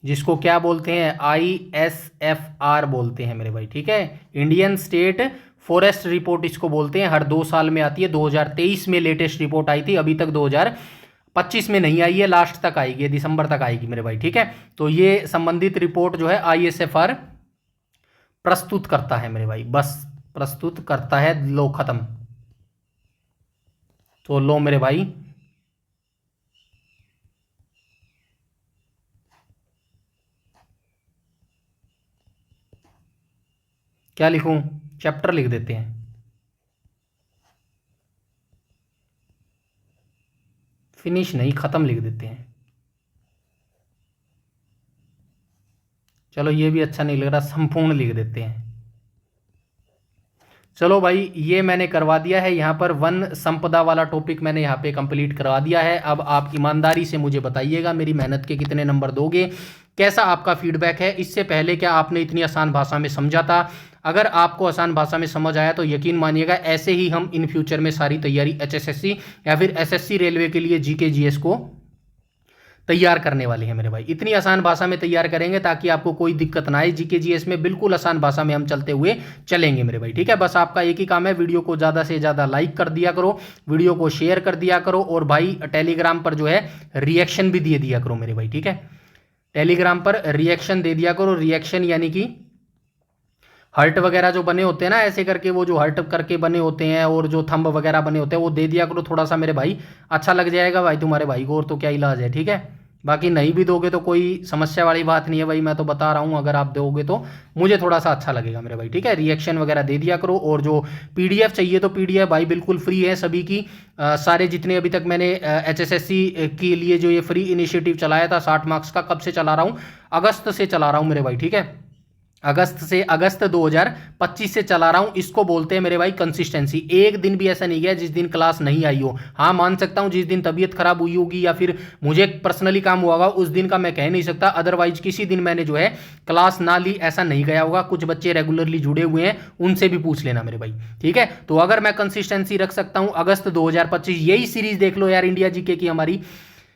जिसको क्या बोलते हैं, ISFR बोलते हैं मेरे भाई। ठीक है, इंडियन स्टेट फॉरेस्ट रिपोर्ट इसको बोलते हैं, हर 2 साल में आती है। 2023 में लेटेस्ट रिपोर्ट आई थी, अभी तक 2025 में नहीं आई है, लास्ट तक आएगी, दिसंबर तक आएगी मेरे भाई। ठीक है, तो ये संबंधित रिपोर्ट जो है ISFR प्रस्तुत करता है मेरे भाई, बस प्रस्तुत करता है। लो खत्म। तो लो मेरे भाई, क्या लिखूं? चैप्टर लिख देते हैं। फिनिश नहीं, खत्म लिख देते हैं। चलो ये भी अच्छा नहीं लग रहा, संपूर्ण लिख देते हैं। चलो भाई, ये मैंने करवा दिया है यहाँ पर, वन संपदा वाला टॉपिक मैंने यहाँ पे कंप्लीट करवा दिया है। अब आप ईमानदारी से मुझे बताइएगा मेरी मेहनत के कितने नंबर दोगे, कैसा आपका फीडबैक है। इससे पहले क्या आपने इतनी आसान भाषा में समझा था? अगर आपको आसान भाषा में समझ आया तो यकीन मानिएगा ऐसे ही हम इन फ्यूचर में सारी तैयारी एचएसएससी या फिर एसएससी रेलवे के लिए जीके जीएस को तैयार करने वाले हैं मेरे भाई। इतनी आसान भाषा में तैयार करेंगे ताकि आपको कोई दिक्कत ना आए। जीके जीएस में बिल्कुल आसान भाषा में हम चलते हुए चलेंगे मेरे भाई, ठीक है। बस आपका एक ही काम है, वीडियो को ज़्यादा से ज़्यादा लाइक कर दिया करो, वीडियो को शेयर कर दिया करो, और भाई टेलीग्राम पर जो है रिएक्शन भी दे दिया करो मेरे भाई, ठीक है। टेलीग्राम पर रिएक्शन दे दिया करो। रिएक्शन यानी कि हर्ट वगैरह जो बने होते हैं ना, ऐसे करके वो जो हर्ट करके बने होते हैं और जो थंब वगैरह बने होते हैं वो दे दिया करो थोड़ा सा मेरे भाई, अच्छा लग जाएगा भाई तुम्हारे भाई को, और तो क्या इलाज है, ठीक है। बाकी नहीं भी दोगे तो कोई समस्या वाली बात नहीं है भाई, मैं तो बता रहा हूँ, अगर आप दोगे तो मुझे थोड़ा सा अच्छा लगेगा मेरे भाई, ठीक है। रिएक्शन वगैरह दे दिया करो, और जो पीडीएफ चाहिए तो पीडीएफ भाई बिल्कुल फ्री है सभी की। सारे जितने अभी तक मैंने एचएसएससी के लिए जो ये फ्री इनिशिएटिव चलाया था 60 मार्क्स का, कब से चला रहा हूँ? अगस्त से चला रहा हूँ मेरे भाई, ठीक है। अगस्त 2025 से चला रहा हूं। इसको बोलते हैं मेरे भाई कंसिस्टेंसी। एक दिन भी ऐसा नहीं गया जिस दिन क्लास नहीं आई हो। हाँ मान सकता हूं जिस दिन तबीयत खराब हुई होगी या फिर मुझे पर्सनली काम हुआ होगा, उस दिन का मैं कह नहीं सकता, अदरवाइज किसी दिन मैंने जो है क्लास ना ली ऐसा नहीं गया होगा। कुछ बच्चे रेगुलरली जुड़े हुए हैं, उनसे भी पूछ लेना मेरे भाई, ठीक है। तो अगर मैं कंसिस्टेंसी रख सकता हूं अगस्त 2025, यही सीरीज देख लो यार, इंडिया जीके की हमारी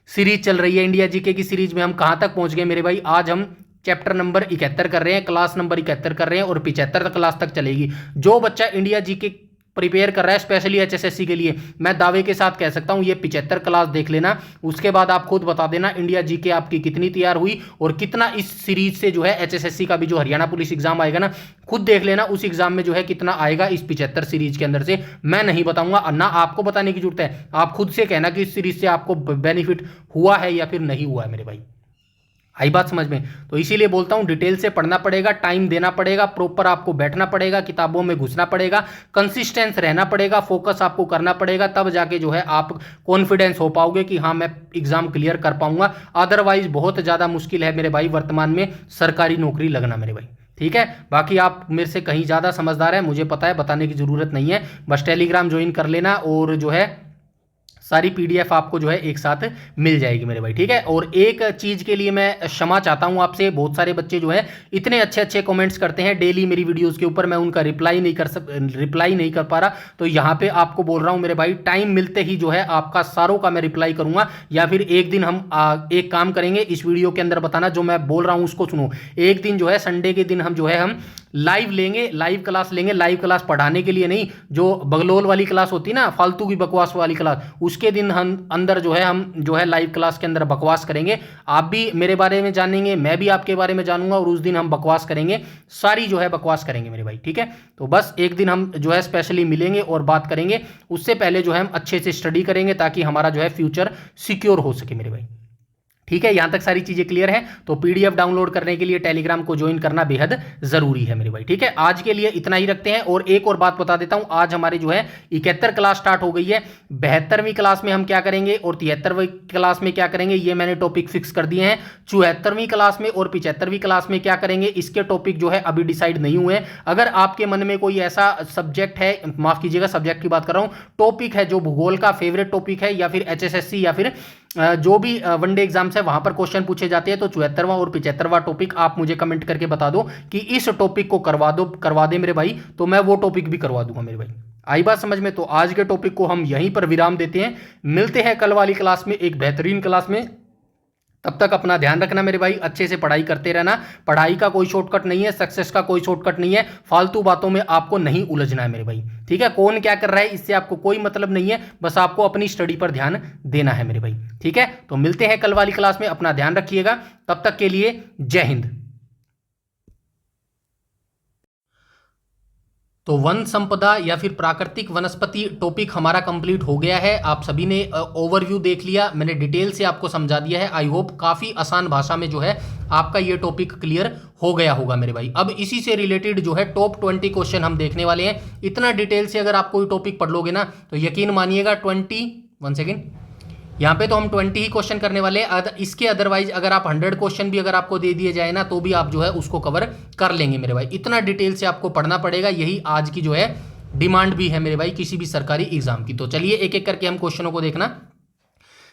सीरीज चल रही है। इंडिया जीके की सीरीज में हम कहां तक पहुंच गए मेरे भाई? आज हम चैप्टर नंबर 71 कर रहे हैं, क्लास नंबर 71 कर रहे हैं, और 75 क्लास तक चलेगी। जो बच्चा इंडिया जीके प्रिपेयर कर रहा है स्पेशली एचएसएससी के लिए, मैं दावे के साथ कह सकता हूं ये 75 क्लास देख लेना। उसके बाद आप खुद बता देना इंडिया जीके आपकी कितनी तैयार हुई और कितना इस सीरीज से जो है एचएसएससी का भी जो हरियाणा पुलिस एग्जाम आएगा ना, खुद देख लेना उस एग्जाम में जो है कितना आएगा इस 75 सीरीज के अंदर से। मैं नहीं बताऊंगा, ना आपको बताने की जरूरत है, आप खुद से कहना कि इस सीरीज से आपको बेनिफिट हुआ है या फिर नहीं हुआ है मेरे भाई। आई बात समझ में? तो इसीलिए बोलता हूं डिटेल से पढ़ना पड़ेगा, टाइम देना पड़ेगा, प्रॉपर आपको बैठना पड़ेगा, किताबों में घुसना पड़ेगा, कंसिस्टेंस रहना पड़ेगा, फोकस आपको करना पड़ेगा, तब जाके जो है आप कॉन्फिडेंस हो पाओगे कि हाँ मैं एग्जाम क्लियर कर पाऊंगा। अदरवाइज बहुत ज़्यादा मुश्किल है मेरे भाई वर्तमान में सरकारी नौकरी लगना मेरे भाई, ठीक है। बाकी आप मेरे से कहीं ज़्यादा समझदार है, मुझे पता है, बताने की ज़रूरत नहीं है। बस टेलीग्राम ज्वाइन कर लेना और जो है सारी पीडीएफ आपको जो है एक साथ मिल जाएगी मेरे भाई, ठीक है। और एक चीज़ के लिए मैं क्षमा चाहता हूं आपसे, बहुत सारे बच्चे जो है इतने अच्छे अच्छे कमेंट्स करते हैं डेली मेरी वीडियोस के ऊपर, मैं उनका रिप्लाई नहीं कर पा रहा। तो यहाँ पे आपको बोल रहा हूँ मेरे भाई, टाइम मिलते ही जो है आपका सारों का मैं रिप्लाई करूंगा, या फिर एक दिन हम एक काम करेंगे, इस वीडियो के अंदर बताना जो मैं बोल रहा हूँ उसको सुनो। एक दिन जो है संडे के दिन हम जो है हम लाइव लेंगे, लाइव क्लास लेंगे। लाइव क्लास पढ़ाने के लिए नहीं, जो बगलोल वाली क्लास होती है ना, फालतू की बकवास वाली क्लास, उसके दिन हम अंदर जो है हम जो है लाइव क्लास के अंदर बकवास करेंगे। आप भी मेरे बारे में जानेंगे, मैं भी आपके बारे में जानूंगा, और उस दिन हम बकवास करेंगे, सारी जो है बकवास करेंगे मेरे भाई, ठीक है। तो बस एक दिन हम जो है स्पेशली मिलेंगे और बात करेंगे। उससे पहले जो है हम अच्छे से स्टडी करेंगे ताकि हमारा जो है फ्यूचर सिक्योर हो सके मेरे भाई, ठीक है। यहां तक सारी चीजें क्लियर है। तो पीडीएफ डाउनलोड करने के लिए टेलीग्राम को ज्वाइन करना बेहद जरूरी है मेरे भाई, ठीक है। आज के लिए इतना ही रखते हैं। और एक और बात बता देता हूं, आज हमारी जो है 71 क्लास स्टार्ट हो गई है। 72वीं क्लास में हम क्या करेंगे और 73वीं क्लास में क्या करेंगे, ये मैंने टॉपिक फिक्स कर दिए हैं। 74वीं क्लास में और 75वीं क्लास में क्या करेंगे, इसके टॉपिक जो है अभी डिसाइड नहीं हुए हैं। अगर आपके मन में कोई ऐसा सब्जेक्ट है, माफ कीजिएगा सब्जेक्ट की बात कर रहा हूं, टॉपिक है जो भूगोल का फेवरेट टॉपिक है, या फिर एचएसएससी या फिर जो भी वनडे एग्जाम्स है वहां पर क्वेश्चन पूछे जाते हैं, तो 74वां और 75वां टॉपिक आप मुझे कमेंट करके बता दो कि इस टॉपिक को करवा दे मेरे भाई, तो मैं वो टॉपिक भी करवा दूंगा मेरे भाई। आई बात समझ में? तो आज के टॉपिक को हम यहीं पर विराम देते हैं। मिलते हैं कल वाली क्लास में, एक बेहतरीन क्लास में। तब तक अपना ध्यान रखना मेरे भाई, अच्छे से पढ़ाई करते रहना। पढ़ाई का कोई शॉर्टकट नहीं है, सक्सेस का कोई शॉर्टकट नहीं है। फालतू बातों में आपको नहीं उलझना है मेरे भाई, ठीक है। कौन क्या कर रहा है इससे आपको कोई मतलब नहीं है, बस आपको अपनी स्टडी पर ध्यान देना है मेरे भाई, ठीक है। तो मिलते हैं कल वाली क्लास में, अपना ध्यान रखिएगा। तब तक के लिए जय हिंद। तो वन संपदा या फिर प्राकृतिक वनस्पति टॉपिक हमारा कंप्लीट हो गया है। आप सभी ने ओवरव्यू देख लिया, मैंने डिटेल से आपको समझा दिया है। आई होप काफ़ी आसान भाषा में जो है आपका ये टॉपिक क्लियर हो गया होगा मेरे भाई। अब इसी से रिलेटेड जो है टॉप 20 क्वेश्चन हम देखने वाले हैं। इतना डिटेल से अगर आप कोई टॉपिक पढ़ लोगे ना तो यकीन मानिएगा 1 सेकेंड, यहाँ पे तो हम 20 ही क्वेश्चन करने वाले हैं। इसके अदरवाइज अगर आप 100 क्वेश्चन भी अगर आपको दे दिए जाए ना तो भी आप जो है उसको कवर कर लेंगे मेरे भाई। इतना डिटेल से आपको पढ़ना पड़ेगा, यही आज की जो है डिमांड भी है मेरे भाई किसी भी सरकारी एग्जाम की। तो चलिए एक एक करके हम क्वेश्चनों को देखना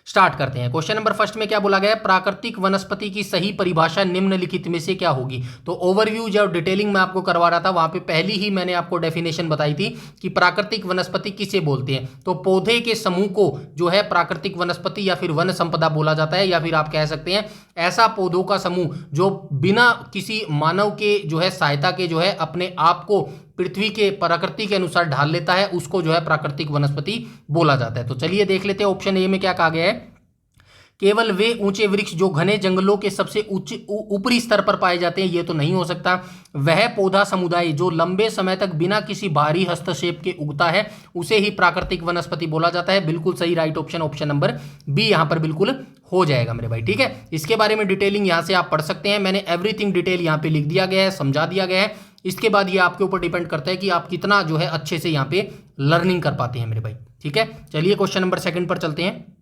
स्टार्ट करते हैं। क्वेश्चन नंबर फर्स्ट में क्या बोला गया है, प्राकृतिक वनस्पति की सही परिभाषा निम्नलिखित में से क्या होगी। तो ओवरव्यू जो डिटेलिंग में आपको करवा रहा था वहां पे पहली ही मैंने आपको डेफिनेशन बताई थी कि प्राकृतिक वनस्पति किसे बोलते हैं। तो पौधे के समूह को जो है प्राकृतिक वनस्पति या फिर वन संपदा बोला जाता है, या फिर आप कह सकते हैं ऐसा पौधों का समूह जो बिना किसी मानव के जो है सहायता के जो है अपने आप को पृथ्वी के प्रकृति के अनुसार ढाल लेता है, उसको जो है प्राकृतिक वनस्पति बोला जाता है। तो चलिए देख लेते हैं ऑप्शन ए में क्या कहा गया है। केवल वे ऊंचे वृक्ष जो घने जंगलों के सबसे ऊपरी स्तर पर पाए जाते हैं, ये तो नहीं हो सकता। वह पौधा समुदाय जो लंबे समय तक बिना किसी बाहरी हस्तक्षेप के उगता है उसे ही प्राकृतिक वनस्पति बोला जाता है। बिल्कुल सही, right option, option number B यहां पर बिल्कुल हो जाएगा मेरे भाई। ठीक है, इसके बारे में डिटेलिंग यहां से आप पढ़ सकते हैं। मैंने एवरीथिंग डिटेल यहां पे लिख दिया गया है, समझा दिया गया है। इसके बाद ये आपके ऊपर डिपेंड करता है कि आप कितना जो है अच्छे से यहाँ पे लर्निंग कर पाते हैं मेरे भाई। ठीक है, चलिए क्वेश्चन नंबर सेकंड पर चलते हैं।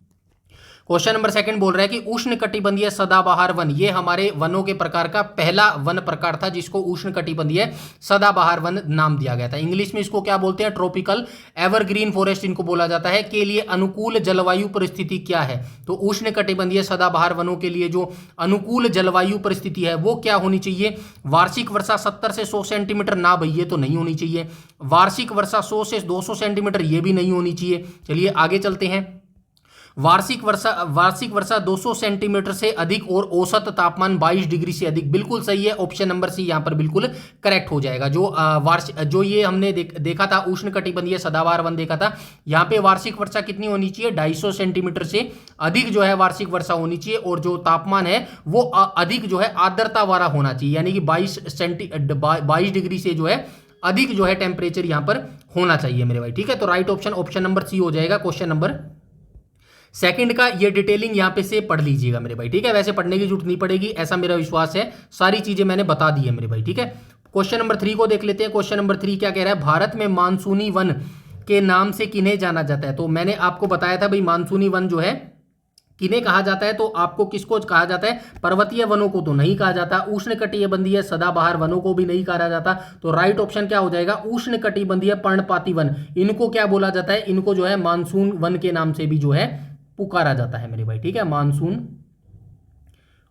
क्वेश्चन नंबर सेकंड बोल रहा है कि उष्ण कटिबंधीय सदाबहार वन, ये हमारे वनों के प्रकार का पहला वन प्रकार था जिसको उष्ण कटिबंधीय सदाबहार वन नाम दिया गया था। इंग्लिश में इसको क्या बोलते हैं, ट्रॉपिकल एवरग्रीन फॉरेस्ट इनको बोला जाता है। के लिए अनुकूल जलवायु परिस्थिति क्या है, तो उष्ण कटिबंधीय सदाबहार वनों के लिए जो अनुकूल जलवायु परिस्थिति है वो क्या होनी चाहिए। वार्षिक वर्षा 70 से 100 सेंटीमीटर, ना भाई ये तो नहीं होनी चाहिए। वार्षिक वर्षा 100 से 200 सेंटीमीटर, ये भी नहीं होनी चाहिए। चलिए आगे चलते हैं। वार्षिक वर्षा 200 सेंटीमीटर से अधिक और औसत तापमान 22 डिग्री से अधिक, बिल्कुल सही है, ऑप्शन नंबर सी यहां पर बिल्कुल करेक्ट हो जाएगा। जो ये हमने देखा था उष्ण कटिबंधीय सदाबहार वन देखा था, यहां पे वार्षिक वर्षा कितनी होनी चाहिए, 250 सेंटीमीटर से अधिक जो है वार्षिक वर्षा होनी चाहिए, और जो तापमान है वो अधिक जो है आर्द्रता वाला होना चाहिए, यानी कि 22 डिग्री से जो है अधिक जो है टेम्परेचर यहां पर होना चाहिए मेरे भाई। ठीक है, तो right option, option number C हो जाएगा क्वेश्चन नंबर सेकंड का। ये डिटेलिंग यहां पे से पढ़ लीजिएगा मेरे भाई। ठीक है, वैसे पढ़ने की जरूरत नहीं पड़ेगी, ऐसा मेरा विश्वास है, सारी चीजें मैंने बता दी है मेरे भाई। ठीक है, क्वेश्चन नंबर 3 को देख लेते हैं। क्वेश्चन नंबर 3 क्या कह रहा है, भारत में मानसूनी वन के नाम से किन्हें जाना जाता है। तो मैंने आपको बताया था भाई मानसूनी वन जो है किन्हें कहा जाता है, तो आपको किसको कहा जाता है, पर्वतीय वनों को तो नहीं कहा जाता, उष्ण कटिबंधीय सदाबहार वनों को भी नहीं कहा जाता। तो राइट ऑप्शन क्या हो जाएगा, उष्ण कटिबंधीय पर्णपाती वन, इनको क्या बोला जाता है, इनको जो है मानसून वन के नाम से भी जो है पुकारा जाता है मेरे भाई। ठीक है, मानसून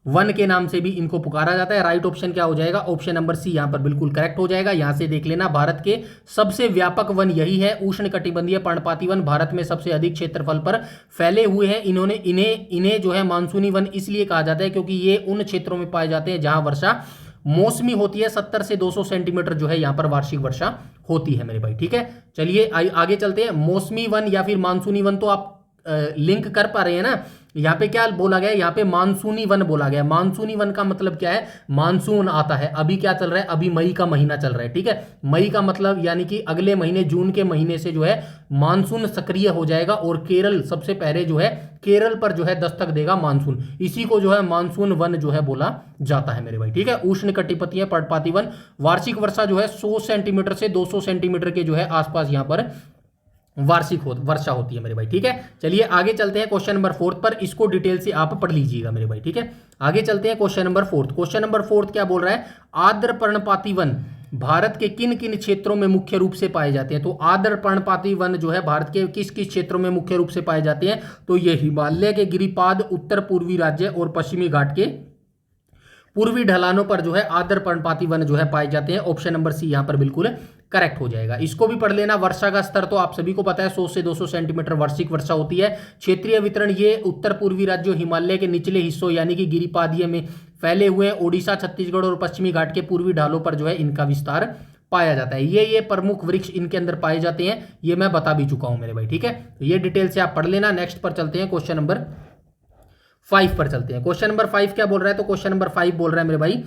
वन के नाम से भी इनको पुकारा जाता है। राइट ऑप्शन क्या हो जाएगा, ऑप्शन नंबर सी यहां पर बिल्कुल करेक्ट हो जाएगा। यहां से देख लेना, भारत के सबसे व्यापक वन यही है, उष्ण कटिबंधीय पर्णपाती वन भारत में सबसे अधिक क्षेत्रफल पर फैले हुए हैं। इन्हें जो है मानसूनी वन इसलिए कहा जाता है क्योंकि ये उन क्षेत्रों में पाए जाते हैं जहां वर्षा मौसमी होती है। 70 से 200 सेंटीमीटर जो है यहाँ पर वार्षिक वर्षा होती है मेरे भाई। ठीक है, चलिए आगे चलते हैं। मौसमी वन या फिर मानसूनी वन तो आप लिंक कर पा रहे हैं ना, यहाँ पे क्या बोला गया, यहाँ पे मानसूनी वन बोला गया। मानसूनी वन का मतलब क्या है, मानसून आता है। अभी क्या चल रहा है, अभी मई का महीना चल रहा है। ठीक है, मई का मतलब यानी कि अगले महीने जून के महीने से जो है मानसून सक्रिय हो जाएगा, और केरल सबसे पहले जो है केरल पर जो है दस्तक देगा मानसून, इसी को जो है मानसून वन जो है बोला जाता है मेरे भाई। ठीक है, उष्ण कटिबंधीय पर्णपाती वन, वार्षिक वर्षा जो है 100 सेंटीमीटर से 200 सेंटीमीटर के जो है आसपास यहाँ पर वार्षिक वर्षा होती है मेरे भाई। ठीक है, चलिए आगे चलते हैं क्वेश्चन नंबर 4 पर, इसको डिटेल से आप पढ़ लीजिएगा मेरे भाई। ठीक है, आगे चलते हैं क्वेश्चन नंबर 4। क्वेश्चन नंबर 4 क्या बोल रहा है, आर्द्र पर्णपाती वन भारत के किन किन क्षेत्रों में मुख्य रूप से पाए जाते हैं। तो आर्द्र पर्णपाती वन जो है भारत के किस किस क्षेत्रों में मुख्य रूप से पाए जाते हैं, तो ये हिमालय के गिरिपाद, उत्तर पूर्वी राज्य और पश्चिमी घाट के पूर्वी ढलानों पर जो है आर्द्र पर्णपाती वन जो है पाए जाते हैं। ऑप्शन नंबर सी यहां पर बिल्कुल करेक्ट हो जाएगा। इसको भी पढ़ लेना। वर्षा का स्तर तो आप सभी को पता है 100 से 200 सेंटीमीटर वार्षिक वर्षा होती है। क्षेत्रीय वितरण ये उत्तर पूर्वी राज्यों, हिमालय के निचले हिस्सों यानी कि गिरिपादीय में फैले हुए ओडिशा, छत्तीसगढ़ और पश्चिमी घाट के पूर्वी ढालों पर जो है इनका विस्तार पाया जाता है। ये प्रमुख वृक्ष इनके अंदर पाए जाते हैं, ये मैं बता भी चुका हूं मेरे भाई। ठीक है, तो ये डिटेल से आप पढ़ लेना। नेक्स्ट पर चलते हैं क्वेश्चन नंबर 5 पर चलते हैं। क्वेश्चन नंबर 5 क्या बोल रहा है? तो क्वेश्चन नंबर 5 बोल रहा है मेरे भाई,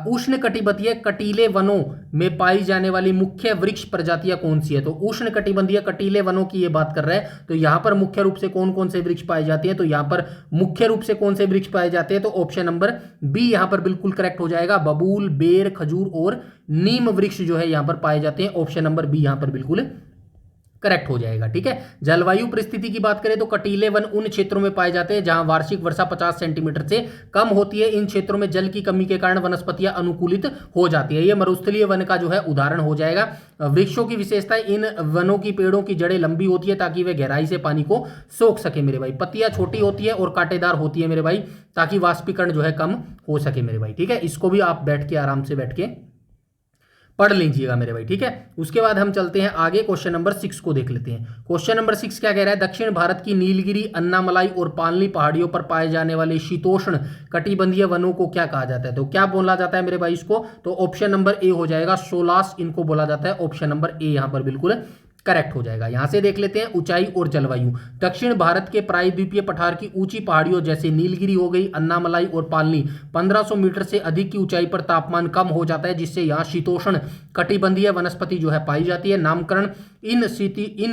उष्ण कटिबंधीय कटीले वनों में पाई जाने वाली मुख्य वृक्ष प्रजातियां कौन सी है? तो उष्ण कटिबंधीय कटीले वनों की ये बात कर रहा है। तो यहां पर मुख्य रूप से कौन कौन से वृक्ष पाए जाते हैं? तो यहां पर मुख्य रूप से कौन से वृक्ष पाए जाते हैं? तो ऑप्शन नंबर बी यहां पर बिल्कुल करेक्ट हो जाएगा। बबूल, बेर, खजूर और नीम वृक्ष जो है यहां पर पाए जाते हैं। ऑप्शन नंबर बी यहां पर बिल्कुल करेक्ट हो जाएगा। ठीक है। जलवायु परिस्थिति की बात करें तो कटीले वन उन क्षेत्रों में पाए जाते हैं जहां वार्षिक वर्षा 50 सेंटीमीटर से कम होती है। इन क्षेत्रों में जल की कमी के कारण वनस्पतियां अनुकूलित हो जाती है। यह मरुस्थलीय वन का जो है उदाहरण हो जाएगा। वृक्षों की विशेषता, इन वनों की पेड़ों की जड़ें लंबी होती है ताकि वे गहराई से पानी को सोख सके मेरे भाई। पत्तियां छोटी होती है और कांटेदार होती है मेरे भाई, ताकि वाष्पीकरण जो है कम हो सके मेरे भाई। ठीक है, इसको भी आप बैठ के आराम से बैठ के पढ़ लीजिएगा मेरे भाई। ठीक है, उसके बाद हम चलते हैं आगे, क्वेश्चन नंबर 6 को देख लेते हैं। क्वेश्चन नंबर 6 क्या कह रहा है? दक्षिण भारत की नीलगिरी, अन्नामलाई और पालनी पहाड़ियों पर पाए जाने वाले शीतोष्ण कटिबंधीय वनों को क्या कहा जाता है? तो क्या बोला जाता है मेरे भाई इसको? तो ऑप्शन नंबर ए हो जाएगा, सोलास इनको बोला जाता है। ऑप्शन नंबर ए यहां पर बिल्कुल करेक्ट हो जाएगा। यहां से देख लेते हैं ऊंचाई और जलवायु। दक्षिण भारत के प्रायद्वीपीय पठार की ऊंची पहाड़ियों जैसे नीलगिरी हो गई, अन्नामलाई और पालनी 1500 मीटर से अधिक की ऊंचाई पर तापमान कम हो जाता है, जिससे यहां शीतोष्ण कटिबंधीय वनस्पति जो है पाई जाती है। नामकरण, इन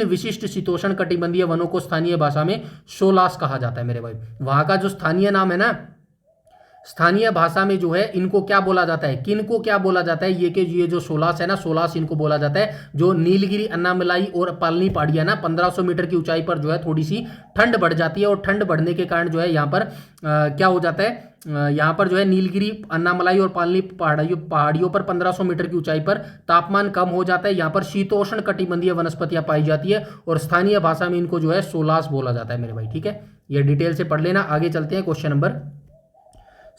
विशिष्ट शीतोष्ण कटिबंधीय वनों को स्थानीय भाषा में सोलास कहा जाता है मेरे भाई। वहां का जो स्थानीय नाम है ना, स्थानीय भाषा में जो है इनको क्या बोला जाता है, किनको क्या बोला जाता है? ये जो सोलास है ना, सोलास इनको बोला जाता है। जो नीलगिरी, अन्नामलाई और पालनी पहाड़ियां ना 1500 मीटर की ऊंचाई पर जो है थोड़ी सी ठंड बढ़ जाती है, और ठंड बढ़ने के कारण जो है यहाँ पर क्या हो जाता है, यहाँ पर जो है नीलगिरी, अन्नामलाई और पालनी पहाड़ियों पर 1500 मीटर की ऊंचाई पर तापमान कम हो जाता है। यहाँ पर शीतोष्ण कटिबंधीय वनस्पतियां पाई जाती है, और स्थानीय भाषा में इनको जो है सोलास बोला जाता है मेरे भाई। ठीक है, ये डिटेल से पढ़ लेना। आगे चलते हैं, क्वेश्चन नंबर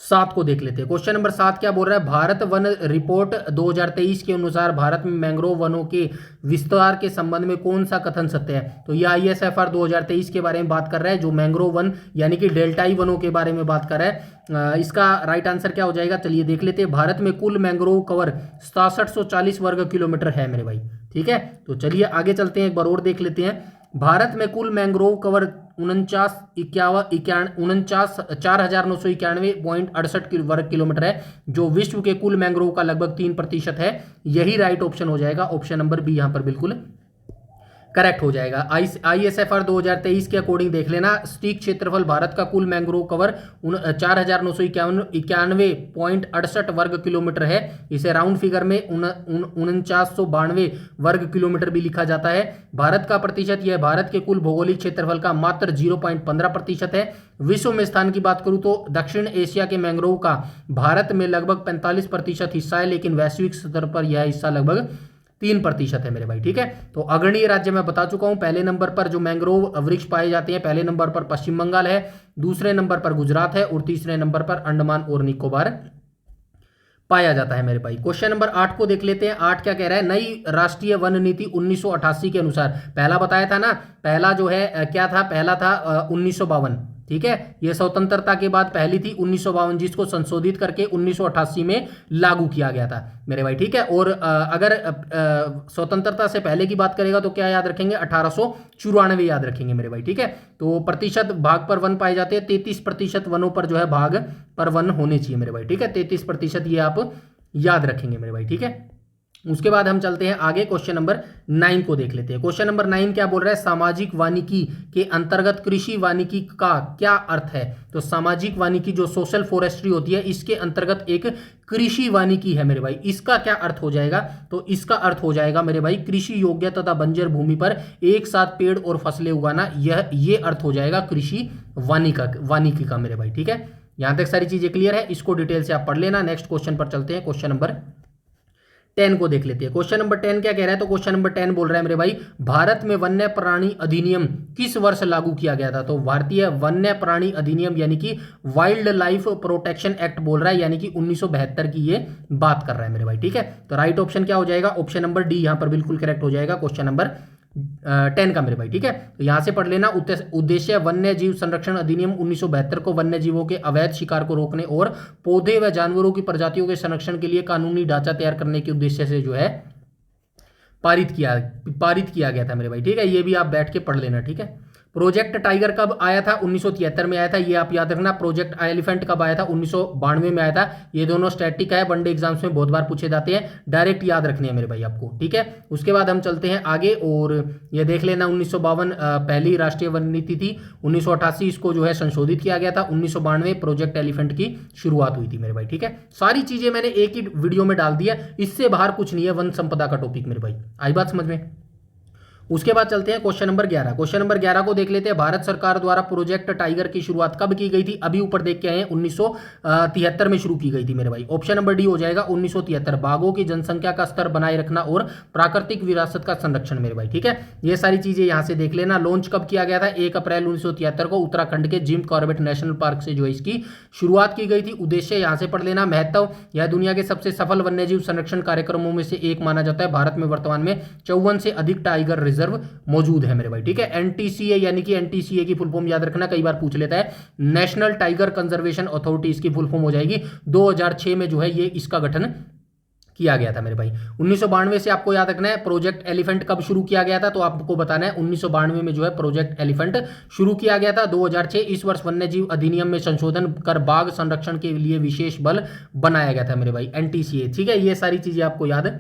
7 को देख लेते हैं। क्वेश्चन नंबर 7 क्या बोल रहा है? भारत वन रिपोर्ट 2023 के अनुसार भारत में मैंग्रोव वनों के विस्तार के संबंध में कौन सा कथन सत्य है? तो ये ISFR 2023 के बारे में बात कर रहा है, जो मैंग्रोव वन यानी कि डेल्टाई वनों के बारे में बात कर रहा है। इसका राइट आंसर क्या हो जाएगा? चलिए देख लेते हैं। भारत में कुल मैंग्रोव कवर 6740 वर्ग किलोमीटर है मेरे भाई। ठीक है, तो चलिए आगे चलते हैं, एक बार और देख लेते हैं। भारत में कुल मैंग्रोव कवर 4991 वर्ग किलोमीटर है, जो विश्व के कुल मैंग्रोव का लगभग 3% है। यही राइट ऑप्शन हो जाएगा। ऑप्शन नंबर बी यहां पर बिल्कुल करेक्ट हो जाएगा। ISFR 2023 के अकॉर्डिंग देख लेना, सटीक क्षेत्रफल भारत का कुल मैंग्रोव कवर 4991.68 वर्ग किलोमीटर है। इसे राउंड फिगर में 4992 वर्ग किलोमीटर भी लिखा जाता है। भारत का प्रतिशत, यह भारत के कुल भौगोलिक क्षेत्रफल का मात्र 0.15% है। विश्व में स्थान की बात करूं तो दक्षिण एशिया के मैंग्रोव का भारत में लगभग 45% हिस्सा है, लेकिन वैश्विक स्तर पर यह हिस्सा लगभग 3% है मेरे भाई। ठीक है, तो अग्रणीय राज्य मैं बता चुका हूं। पहले नंबर पर जो मैंग्रोव वृक्ष पाए जाते हैं, पहले नंबर पर पश्चिम बंगाल है, दूसरे नंबर पर गुजरात है, और तीसरे नंबर पर अंडमान और निकोबार पाया जाता है मेरे भाई। क्वेश्चन नंबर 8 को देख लेते हैं। 8 क्या कह रहा है? नई राष्ट्रीय वन नीति 1988 के अनुसार, पहला बताया था ना, पहला जो है क्या था? पहला था 1952। ठीक है, यह स्वतंत्रता के बाद पहली थी 1952, जिसको संशोधित करके 1988 में लागू किया गया था मेरे भाई। ठीक है, और अगर स्वतंत्रता से पहले की बात करेगा तो क्या याद रखेंगे? 1894 याद रखेंगे मेरे भाई। ठीक है, तो प्रतिशत भाग पर वन पाए जाते हैं, 33% वनों पर जो है भाग पर वन होने चाहिए मेरे भाई। ठीक है, 33% ये आप याद रखेंगे मेरे भाई। ठीक है, उसके बाद हम चलते हैं आगे, क्वेश्चन नंबर 9 को देख लेते हैं। क्वेश्चन नंबर 9 क्या बोल रहा है? सामाजिक वानिकी के अंतर्गत कृषि वानिकी का क्या अर्थ है? तो सामाजिक वानिकी जो सोशल फॉरेस्ट्री होती है, इसके अंतर्गत एक कृषि वानिकी है मेरे भाई। इसका क्या अर्थ हो जाएगा? तो इसका अर्थ हो जाएगा मेरे भाई, कृषि योग्य तथा बंजर भूमि पर एक साथ पेड़ और फसलें उगाना। ये अर्थ हो जाएगा कृषि वानिकी का मेरे भाई। ठीक है, यहां तक सारी चीजें क्लियर है, इसको डिटेल से आप पढ़ लेना। नेक्स्ट क्वेश्चन पर चलते हैं, क्वेश्चन नंबर 10 को देख लेते हैं। क्वेश्चन नंबर 10 क्या कह रहा है? तो क्वेश्चन नंबर 10 बोल रहा है मेरे भाई, भारत में वन्य प्राणी अधिनियम किस वर्ष लागू किया गया था? तो भारतीय वन्य प्राणी अधिनियम यानी कि वाइल्ड लाइफ प्रोटेक्शन एक्ट बोल रहा है, यानी कि 1972 की ये बात कर रहा है मेरे भाई। ठीक है, तो राइट ऑप्शन क्या हो जाएगा? ऑप्शन नंबर डी यहां पर बिल्कुल करेक्ट हो जाएगा, क्वेश्चन नंबर 10 का मेरे भाई। ठीक है, तो यहां से पढ़ लेना, उद्देश्य वन्य जीव संरक्षण अधिनियम 1972 को वन्य जीवों के अवैध शिकार को रोकने और पौधे व जानवरों की प्रजातियों के संरक्षण के लिए कानूनी ढांचा तैयार करने के उद्देश्य से जो है पारित किया गया था मेरे भाई। ठीक है, ये भी आप बैठ के पढ़ लेना। ठीक है, प्रोजेक्ट टाइगर कब आया था? 1973 में आया था, ये आप याद रखना। प्रोजेक्ट एलिफेंट कब आया था? 1992 में आया था। ये दोनों स्टैटिक है, वनडे एग्जाम्स में बहुत बार पूछे जाते हैं, डायरेक्ट याद रखने हैं मेरे भाई आपको, ठीक है। उसके बाद हम चलते हैं आगे और ये देख लेना 1952 पहली राष्ट्रीय वन नीति थी, 1988 इसको जो है संशोधित किया गया था, 1992 प्रोजेक्ट एलिफेंट की शुरुआत हुई थी मेरे भाई, ठीक है। सारी चीजें मैंने एक ही वीडियो में डाल दिया, इससे बाहर कुछ नहीं है वन संपदा का टॉपिक मेरे भाई। आई बात समझ में? उसके बाद चलते हैं क्वेश्चन नंबर 11। क्वेश्चन नंबर 11 को देख लेते हैं। भारत सरकार द्वारा प्रोजेक्ट टाइगर की शुरुआत कब की गई थी? अभी ऊपर देख के आए हैं 1973 में शुरू की गई थी मेरे भाई। ऑप्शन नंबर डी हो जाएगा 1973। बाघों की जनसंख्या का स्तर बनाए रखना और प्राकृतिक विरासत का संरक्षण मेरे भाई, ठीक है। ये सारी चीजें यहां से देख लेना। लॉन्च कब किया गया था? 1 अप्रैल 1973 को उत्तराखंड के जिम कॉर्बेट नेशनल पार्क से जो है इसकी शुरुआत की गई थी। उद्देश्य यहां से पढ़ लेना। महत्व, यह दुनिया के सबसे सफल वन्यजीव संरक्षण कार्यक्रमों में से एक माना जाता है। भारत में वर्तमान में 54 से अधिक टाइगर रिजर्व मौजूद है मेरे भाई, ठीक है। एनटीसीए यानी कि एनटीसीए की फुल फॉर्म याद रखना, कई बार पूछ लेता है। नेशनल टाइगर कंजर्वेशन अथॉरिटी इसकी फुल फॉर्म हो जाएगी। 2006 में जो है ये इसका गठन किया गया था मेरे भाई। 1992 से आपको याद रखना है प्रोजेक्ट एलिफेंट कब शुरू किया गया था, तो आपको बताना है 1992 में जो है प्रोजेक्ट एलिफेंट शुरू किया गया था। 2006 इस वर्ष वन्यजीव अधिनियम में संशोधन कर बाघ संरक्षण के लिए विशेष बल बनाया गया था मेरे भाई, एनटीसीए, ठीक है। ये सारी चीजें आपको याद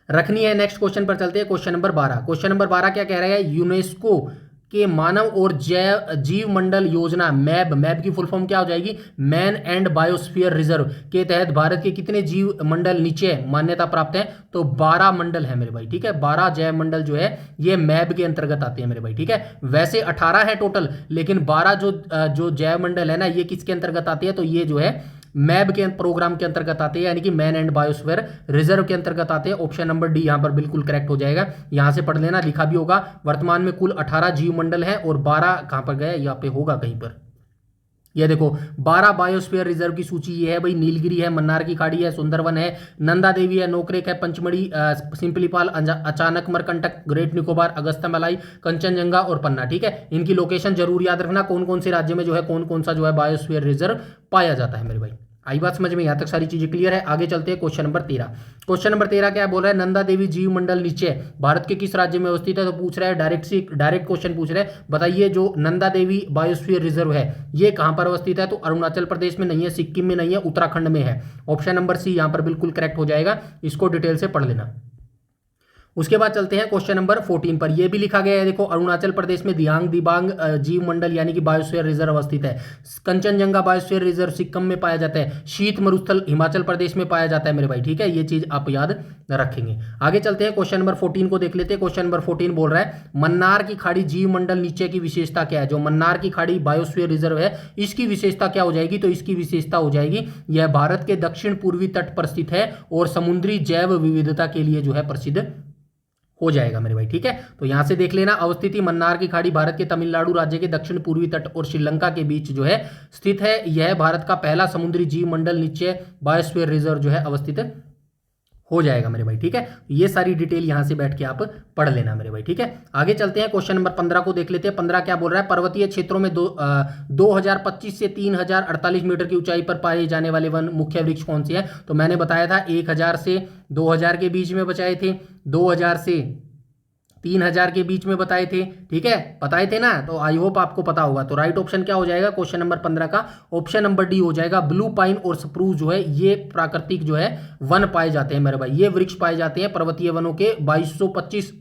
रखनी है। नेक्स्ट क्वेश्चन पर चलते हैं, क्वेश्चन नंबर 12। क्वेश्चन नंबर 12 क्या कह रहा है? यूनेस्को के मानव और जीव मंडल योजना मैब की फुल फॉर्म क्या हो जाएगी? मैन एंड बायोस्फीयर रिजर्व के तहत भारत के कितने जीव मंडल नीचे मान्यता प्राप्त है? तो 12 मंडल है मेरे भाई, ठीक है। 12 जैव मंडल जो है ये मैब के अंतर्गत आते हैं मेरे भाई, ठीक है। वैसे 18 है टोटल, लेकिन 12 जो जैव मंडल है ना, ये किसके अंतर्गत आती है? तो ये जो है मैब के प्रोग्राम के अंतर्गत आते हैं, यानी कि मैन एंड बायोस्फीयर रिजर्व के अंतर्गत आते हैं। ऑप्शन नंबर डी यहां पर बिल्कुल करेक्ट हो जाएगा। यहां से पढ़ लेना, लिखा भी होगा। वर्तमान में कुल 18 जीव मंडल है और 12 कहां पर गए? यहाँ पे होगा कहीं पर, ये देखो 12 बायोस्फीयर रिजर्व की सूची ये है भाई। नीलगिरी है, मन्नार की खाड़ी है, सुंदरवन है, नंदा देवी है, नोकरेक है, पंचमढ़ी, सिंपलीपाल, अचानक मरकंटक, ग्रेट निकोबार, अगस्त्यमलाई, कंचनजंगा और पन्ना, ठीक है। इनकी लोकेशन जरूर याद रखना, कौन कौन से राज्य में जो है कौन कौन सा जो है बायोस्फीयर रिजर्व पाया जाता है मेरे भाई। आई बात समझ में? यहां तक सारी चीजें क्लियर है। आगे चलते हैं क्वेश्चन नंबर 13। क्वेश्चन नंबर 13 क्या बोल रहा है? नंदा देवी जीव मंडल नीचे भारत के किस राज्य में अवस्थित है? तो पूछ रहा है डायरेक्ट क्वेश्चन पूछ रहा है, बताइए जो नंदा देवी बायोस्फीयर रिजर्व है ये कहां पर अवस्थित है? तो अरुणाचल प्रदेश में नहीं है, सिक्किम में नहीं है, उत्तराखंड में है। ऑप्शन नंबर सी यहां पर बिल्कुल करेक्ट हो जाएगा, इसको डिटेल से पढ़ लेना। उसके बाद चलते हैं क्वेश्चन नंबर 14 पर। यह भी लिखा गया है, देखो अरुणाचल प्रदेश में दियांग दिबांग जीव मंडल यानी कि बायोस्फीयर रिजर्व अवस्थित है। कंचनजंगा बायोस्फीयर रिजर्व सिक्किम में पाया जाता है। शीत मरुस्थल हिमाचल प्रदेश में पाया जाता है मेरे भाई, ठीक है। ये चीज आप याद रखेंगे। आगे चलते हैं, क्वेश्चन नंबर 14 को देख लेते हैं। क्वेश्चन नंबर 14 बोल रहा है मन्नार की खाड़ी जीव मंडल नीचे की विशेषता क्या है? जो मन्नार की खाड़ी बायोस्फीयर रिजर्व है इसकी विशेषता क्या हो जाएगी? तो इसकी विशेषता हो जाएगी यह भारत के दक्षिण पूर्वी तट पर स्थित है और समुद्री जैव विविधता के लिए जो है प्रसिद्ध हो जाएगा मेरे भाई, ठीक है। तो यहां से देख लेना, अवस्थिति मन्नार की खाड़ी भारत के तमिलनाडु राज्य के दक्षिण पूर्वी तट और श्रीलंका के बीच जो है स्थित है। यह भारत का पहला समुद्री जीव मंडल नीचे बायोस्फीयर रिजर्व जो है अवस्थित हो जाएगा मेरे भाई, ठीक है। ये सारी डिटेल यहां से बैठ के आप पढ़ लेना मेरे भाई, ठीक है। आगे चलते हैं, क्वेश्चन नंबर 15 को देख लेते हैं। 15 क्या बोल रहा है? पर्वतीय क्षेत्रों में 2025 से 3048 मीटर की ऊंचाई पर पाए जाने वाले वन मुख्य वृक्ष कौन से हैं? तो मैंने बताया था 1000 से 2000 के बीच में बचाए थे, 2000 से 3000 के बीच में बताए थे, ठीक है, बताए थे ना। तो आई होप आपको पता होगा। तो राइट ऑप्शन क्या हो जाएगा क्वेश्चन नंबर 15 का? ऑप्शन नंबर डी हो जाएगा। ब्लू पाइन और स्प्रूस जो है ये प्राकृतिक जो है वन पाए जाते हैं मेरे भाई, ये वृक्ष पाए जाते हैं पर्वतीय वनों के 2225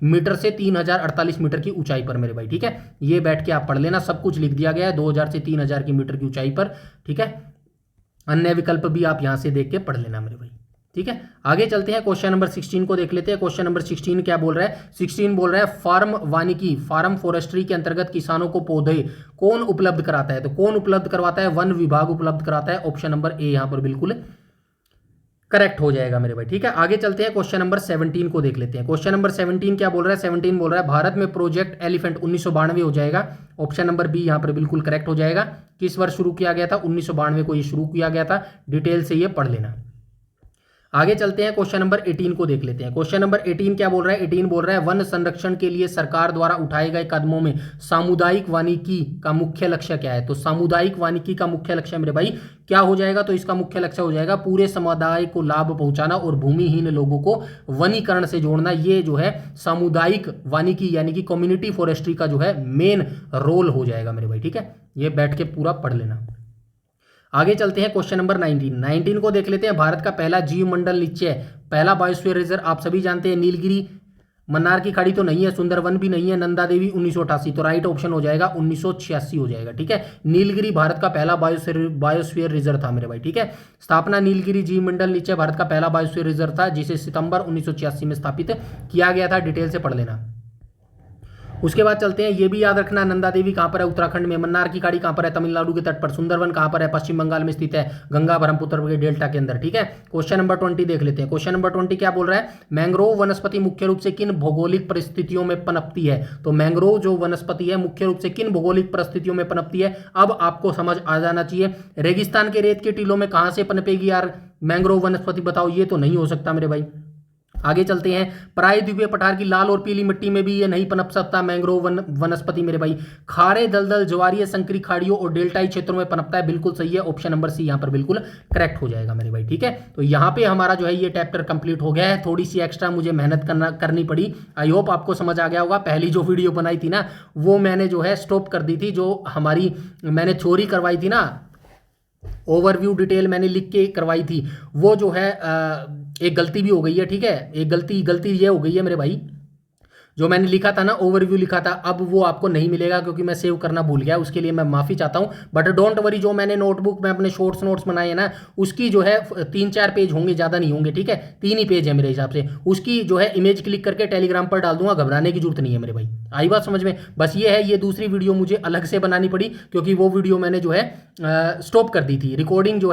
मीटर से 3048 मीटर की ऊंचाई पर मेरे भाई, ठीक है। ये बैठ के आप पढ़ लेना, सब कुछ लिख दिया गया है 2000 से 3000 की मीटर की ऊंचाई पर, ठीक है। अन्य विकल्प भी आप यहां से देख के पढ़ लेना मेरे भाई, ठीक है। आगे चलते हैं, क्वेश्चन नंबर 16 को देख लेते हैं। क्वेश्चन नंबर 16 क्या बोल रहा है? 16 बोल रहा है फार्म वानिकी, फार्म फॉरेस्ट्री के अंतर्गत किसानों को पौधे कौन उपलब्ध कराता है? तो कौन उपलब्ध करवाता है? वन विभाग उपलब्ध कराता है। ऑप्शन नंबर ए यहां पर बिल्कुल करेक्ट हो जाएगा मेरे भाई, ठीक है। आगे चलते हैं, क्वेश्चन नंबर 17 को देख लेते हैं। क्वेश्चन नंबर 17 क्या बोल रहा है? 17 बोल रहा है भारत में प्रोजेक्ट एलिफेंट 1992 हो जाएगा। ऑप्शन नंबर बी यहां पर बिल्कुल करेक्ट हो जाएगा। किस वर्ष शुरू किया गया था? 1992 को ये शुरू किया गया था। डिटेल से ये पढ़ लेना। आगे चलते हैं, क्वेश्चन नंबर 18 को देख लेते हैं। क्वेश्चन नंबर 18 क्या बोल रहा है? 18 बोल रहा है वन संरक्षण के लिए सरकार द्वारा उठाए गए कदमों में सामुदायिक वानिकी का मुख्य लक्ष्य क्या है? तो सामुदायिक वानिकी का मुख्य लक्ष्य मेरे भाई क्या हो जाएगा? तो इसका मुख्य लक्ष्य हो जाएगा पूरे समुदाय को लाभ पहुंचाना और भूमिहीन लोगों को वनीकरण से जोड़ना। ये जो है सामुदायिक वानिकी यानी कि कम्युनिटी फॉरेस्ट्री का जो है मेन रोल हो जाएगा मेरे भाई। ठीक है, ये बैठ के पूरा पढ़ लेना। आगे चलते हैं, क्वेश्चन नंबर 19 को देख लेते हैं। भारत का पहला जीव मंडल निश्चय, पहला बायोस्फीयर रिजर्व आप सभी जानते हैं नीलगिरी। मन्नार की खाड़ी तो नहीं है, सुंदरवन भी नहीं है, नंदा देवी 1988, तो राइट ऑप्शन हो जाएगा 1986 हो जाएगा। ठीक है, नीलगिरी भारत का पहला बायोस्फीयर रिजर्व था मेरे भाई। ठीक है, स्थापना नीलगिरी जीव मंडल निश्चय भारत का पहला बायोस्फीयर रिजर्व था जिसे सितंबर 1986 में स्थापित किया गया था। डिटेल से पढ़ लेना। उसके बाद चलते हैं, ये भी याद रखना नंदा देवी कहाँ पर है? उत्तराखंड में। मन्नार की खाड़ी कहाँ पर है? तमिलनाडु के तट पर। सुंदरवन कहाँ पर है? पश्चिम बंगाल में स्थित है, गंगा ब्रह्मपुत्र के डेल्टा के अंदर। ठीक है, क्वेश्चन नंबर 20 देख लेते हैं। क्वेश्चन नंबर 20 क्या बोल रहा है? मैंग्रोव वनस्पति मुख्य रूप से किन भौगोलिक परिस्थितियों में पनपती है? तो मैंग्रोव जो वनस्पति है मुख्य रूप से किन भौगोलिक परिस्थितियों में पनपती है? अब आपको समझ आ जाना चाहिए। रेगिस्तान के रेत के टीलों में कहां से पनपेगी यार मैंग्रोव वनस्पति? बताओ, ये तो नहीं हो सकता मेरे भाई। आगे चलते हैं, प्रायद्वीपीय पठार की लाल और पीली मिट्टी में भी ये नहीं पनप सकता मैंग्रोव वनस्पति मेरे भाई। खारे दलदल ज्वारीय संकरी खाड़ियों और डेल्टाई क्षेत्रों में पनपता है। बिल्कुल सही है, ऑप्शन नंबर सी यहाँ पर बिल्कुल करेक्ट हो जाएगा मेरे भाई। ठीक है, तो यहाँ पे हमारा जो है ये चैप्टर कंप्लीट हो गया है। थोड़ी सी एक्स्ट्रा मुझे मेहनत करनी पड़ी। आई होप आपको समझ आ गया होगा। पहली जो वीडियो बनाई थी ना वो मैंने जो है स्टॉप कर दी थी, जो हमारी मैंने थ्योरी करवाई थी ना, ओवरव्यू डिटेल मैंने लिख के करवाई थी, वो जो है एक गलती भी हो गई है। ठीक है, एक गलती ये हो गई है मेरे भाई, जो मैंने लिखा था ना ओवरव्यू लिखा था, अब वो आपको नहीं मिलेगा क्योंकि मैं सेव करना भूल गया। उसके लिए मैं माफ़ी चाहता हूँ, बट डोंट वरी, जो मैंने नोटबुक में अपने शॉर्ट्स नोट्स बनाए हैं ना उसकी जो है 3-4 पेज होंगे, ज़्यादा नहीं होंगे। ठीक है, 3 ही पेज है मेरे हिसाब से। उसकी जो है इमेज क्लिक करके टेलीग्राम पर डाल दूंगा, घबराने की जरूरत नहीं है मेरे भाई। आई बात समझ में? बस ये है, ये दूसरी वीडियो मुझे अलग से बनानी पड़ी क्योंकि वो वीडियो मैंने जो है स्टॉप कर दी थी। रिकॉर्डिंग जो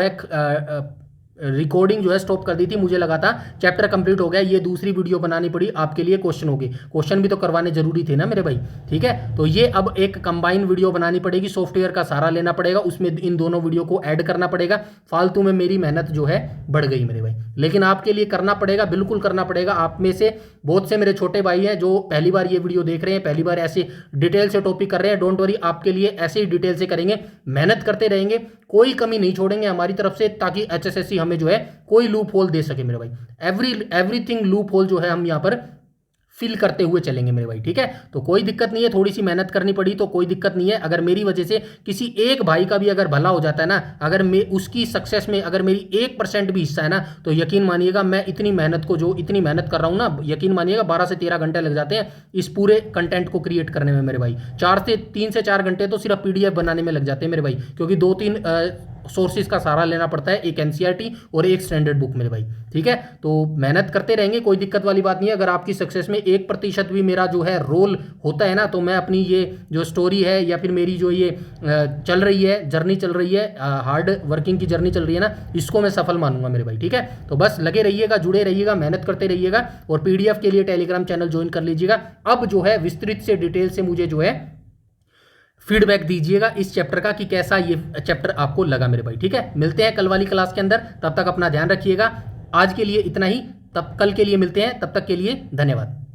है स्टॉप कर दी थी, मुझे लगा था चैप्टर कंप्लीट हो गया। ये दूसरी वीडियो बनानी पड़ी आपके लिए, क्वेश्चन हो गए। क्वेश्चन भी तो करवाने जरूरी थे ना मेरे भाई। ठीक है, तो ये अब एक कंबाइन वीडियो बनानी पड़ेगी, सॉफ्टवेयर का सहारा लेना पड़ेगा, उसमें इन दोनों वीडियो को ऐड करना पड़ेगा। फालतू में मेरी मेहनत जो है बढ़ गई मेरे भाई, लेकिन आपके लिए करना पड़ेगा, बिल्कुल करना पड़ेगा। आप में से बहुत से मेरे छोटे भाई हैं जो पहली बार ये वीडियो देख रहे हैं, पहली बार ऐसे डिटेल से टॉपिक कर रहे हैं। डोंट वरी, आपके लिए ऐसे ही डिटेल से करेंगे, मेहनत करते रहेंगे, कोई कमी नहीं छोड़ेंगे हमारी तरफ से, ताकि एचएसएससी हमें जो है कोई लूप होल दे सके मेरे भाई। एवरीथिंग लूप होल जो है हम यहाँ पर फिल करते हुए चलेंगे मेरे भाई। ठीक है, तो कोई दिक्कत नहीं है, थोड़ी सी मेहनत करनी पड़ी तो कोई दिक्कत नहीं है। अगर मेरी वजह से किसी एक भाई का भी अगर भला हो जाता है ना, अगर मैं उसकी सक्सेस में अगर मेरी 1% भी हिस्सा है ना, तो यकीन मानिएगा मैं इतनी मेहनत कर रहा हूँ ना, यकीन मानिएगा 12 से 13 घंटे लग जाते हैं इस पूरे कंटेंट को क्रिएट करने में मेरे भाई। 3 से 4 घंटे तो सिर्फ PDF बनाने में लग जाते हैं मेरे भाई, क्योंकि 2-3 सोर्सेज का सहारा लेना पड़ता है, एक एनसीईआरटी और एक स्टैंडर्ड बुक मेरे भाई। ठीक है, तो मेहनत करते रहेंगे, कोई दिक्कत वाली बात नहीं है। अगर आपकी सक्सेस में 1% भी मेरा जो है रोल होता है ना, तो मैं अपनी ये जो स्टोरी है या फिर मेरी जो ये चल रही है जर्नी चल रही है, हार्ड वर्किंग की जर्नी चल रही है ना, इसको मैं सफल मानूंगा मेरे भाई। ठीक है, तो बस लगे रहिएगा, जुड़े रहिएगा, मेहनत करते रहिएगा, और PDF के लिए टेलीग्राम चैनल ज्वाइन कर लीजिएगा। अब जो है विस्तृत से डिटेल से मुझे जो है फीडबैक दीजिएगा इस चैप्टर का कि कैसा ये चैप्टर आपको लगा मेरे भाई। ठीक है, मिलते हैं कल वाली क्लास के अंदर, तब तक अपना ध्यान रखिएगा। आज के लिए इतना ही, तब कल के लिए मिलते हैं, तब तक के लिए धन्यवाद।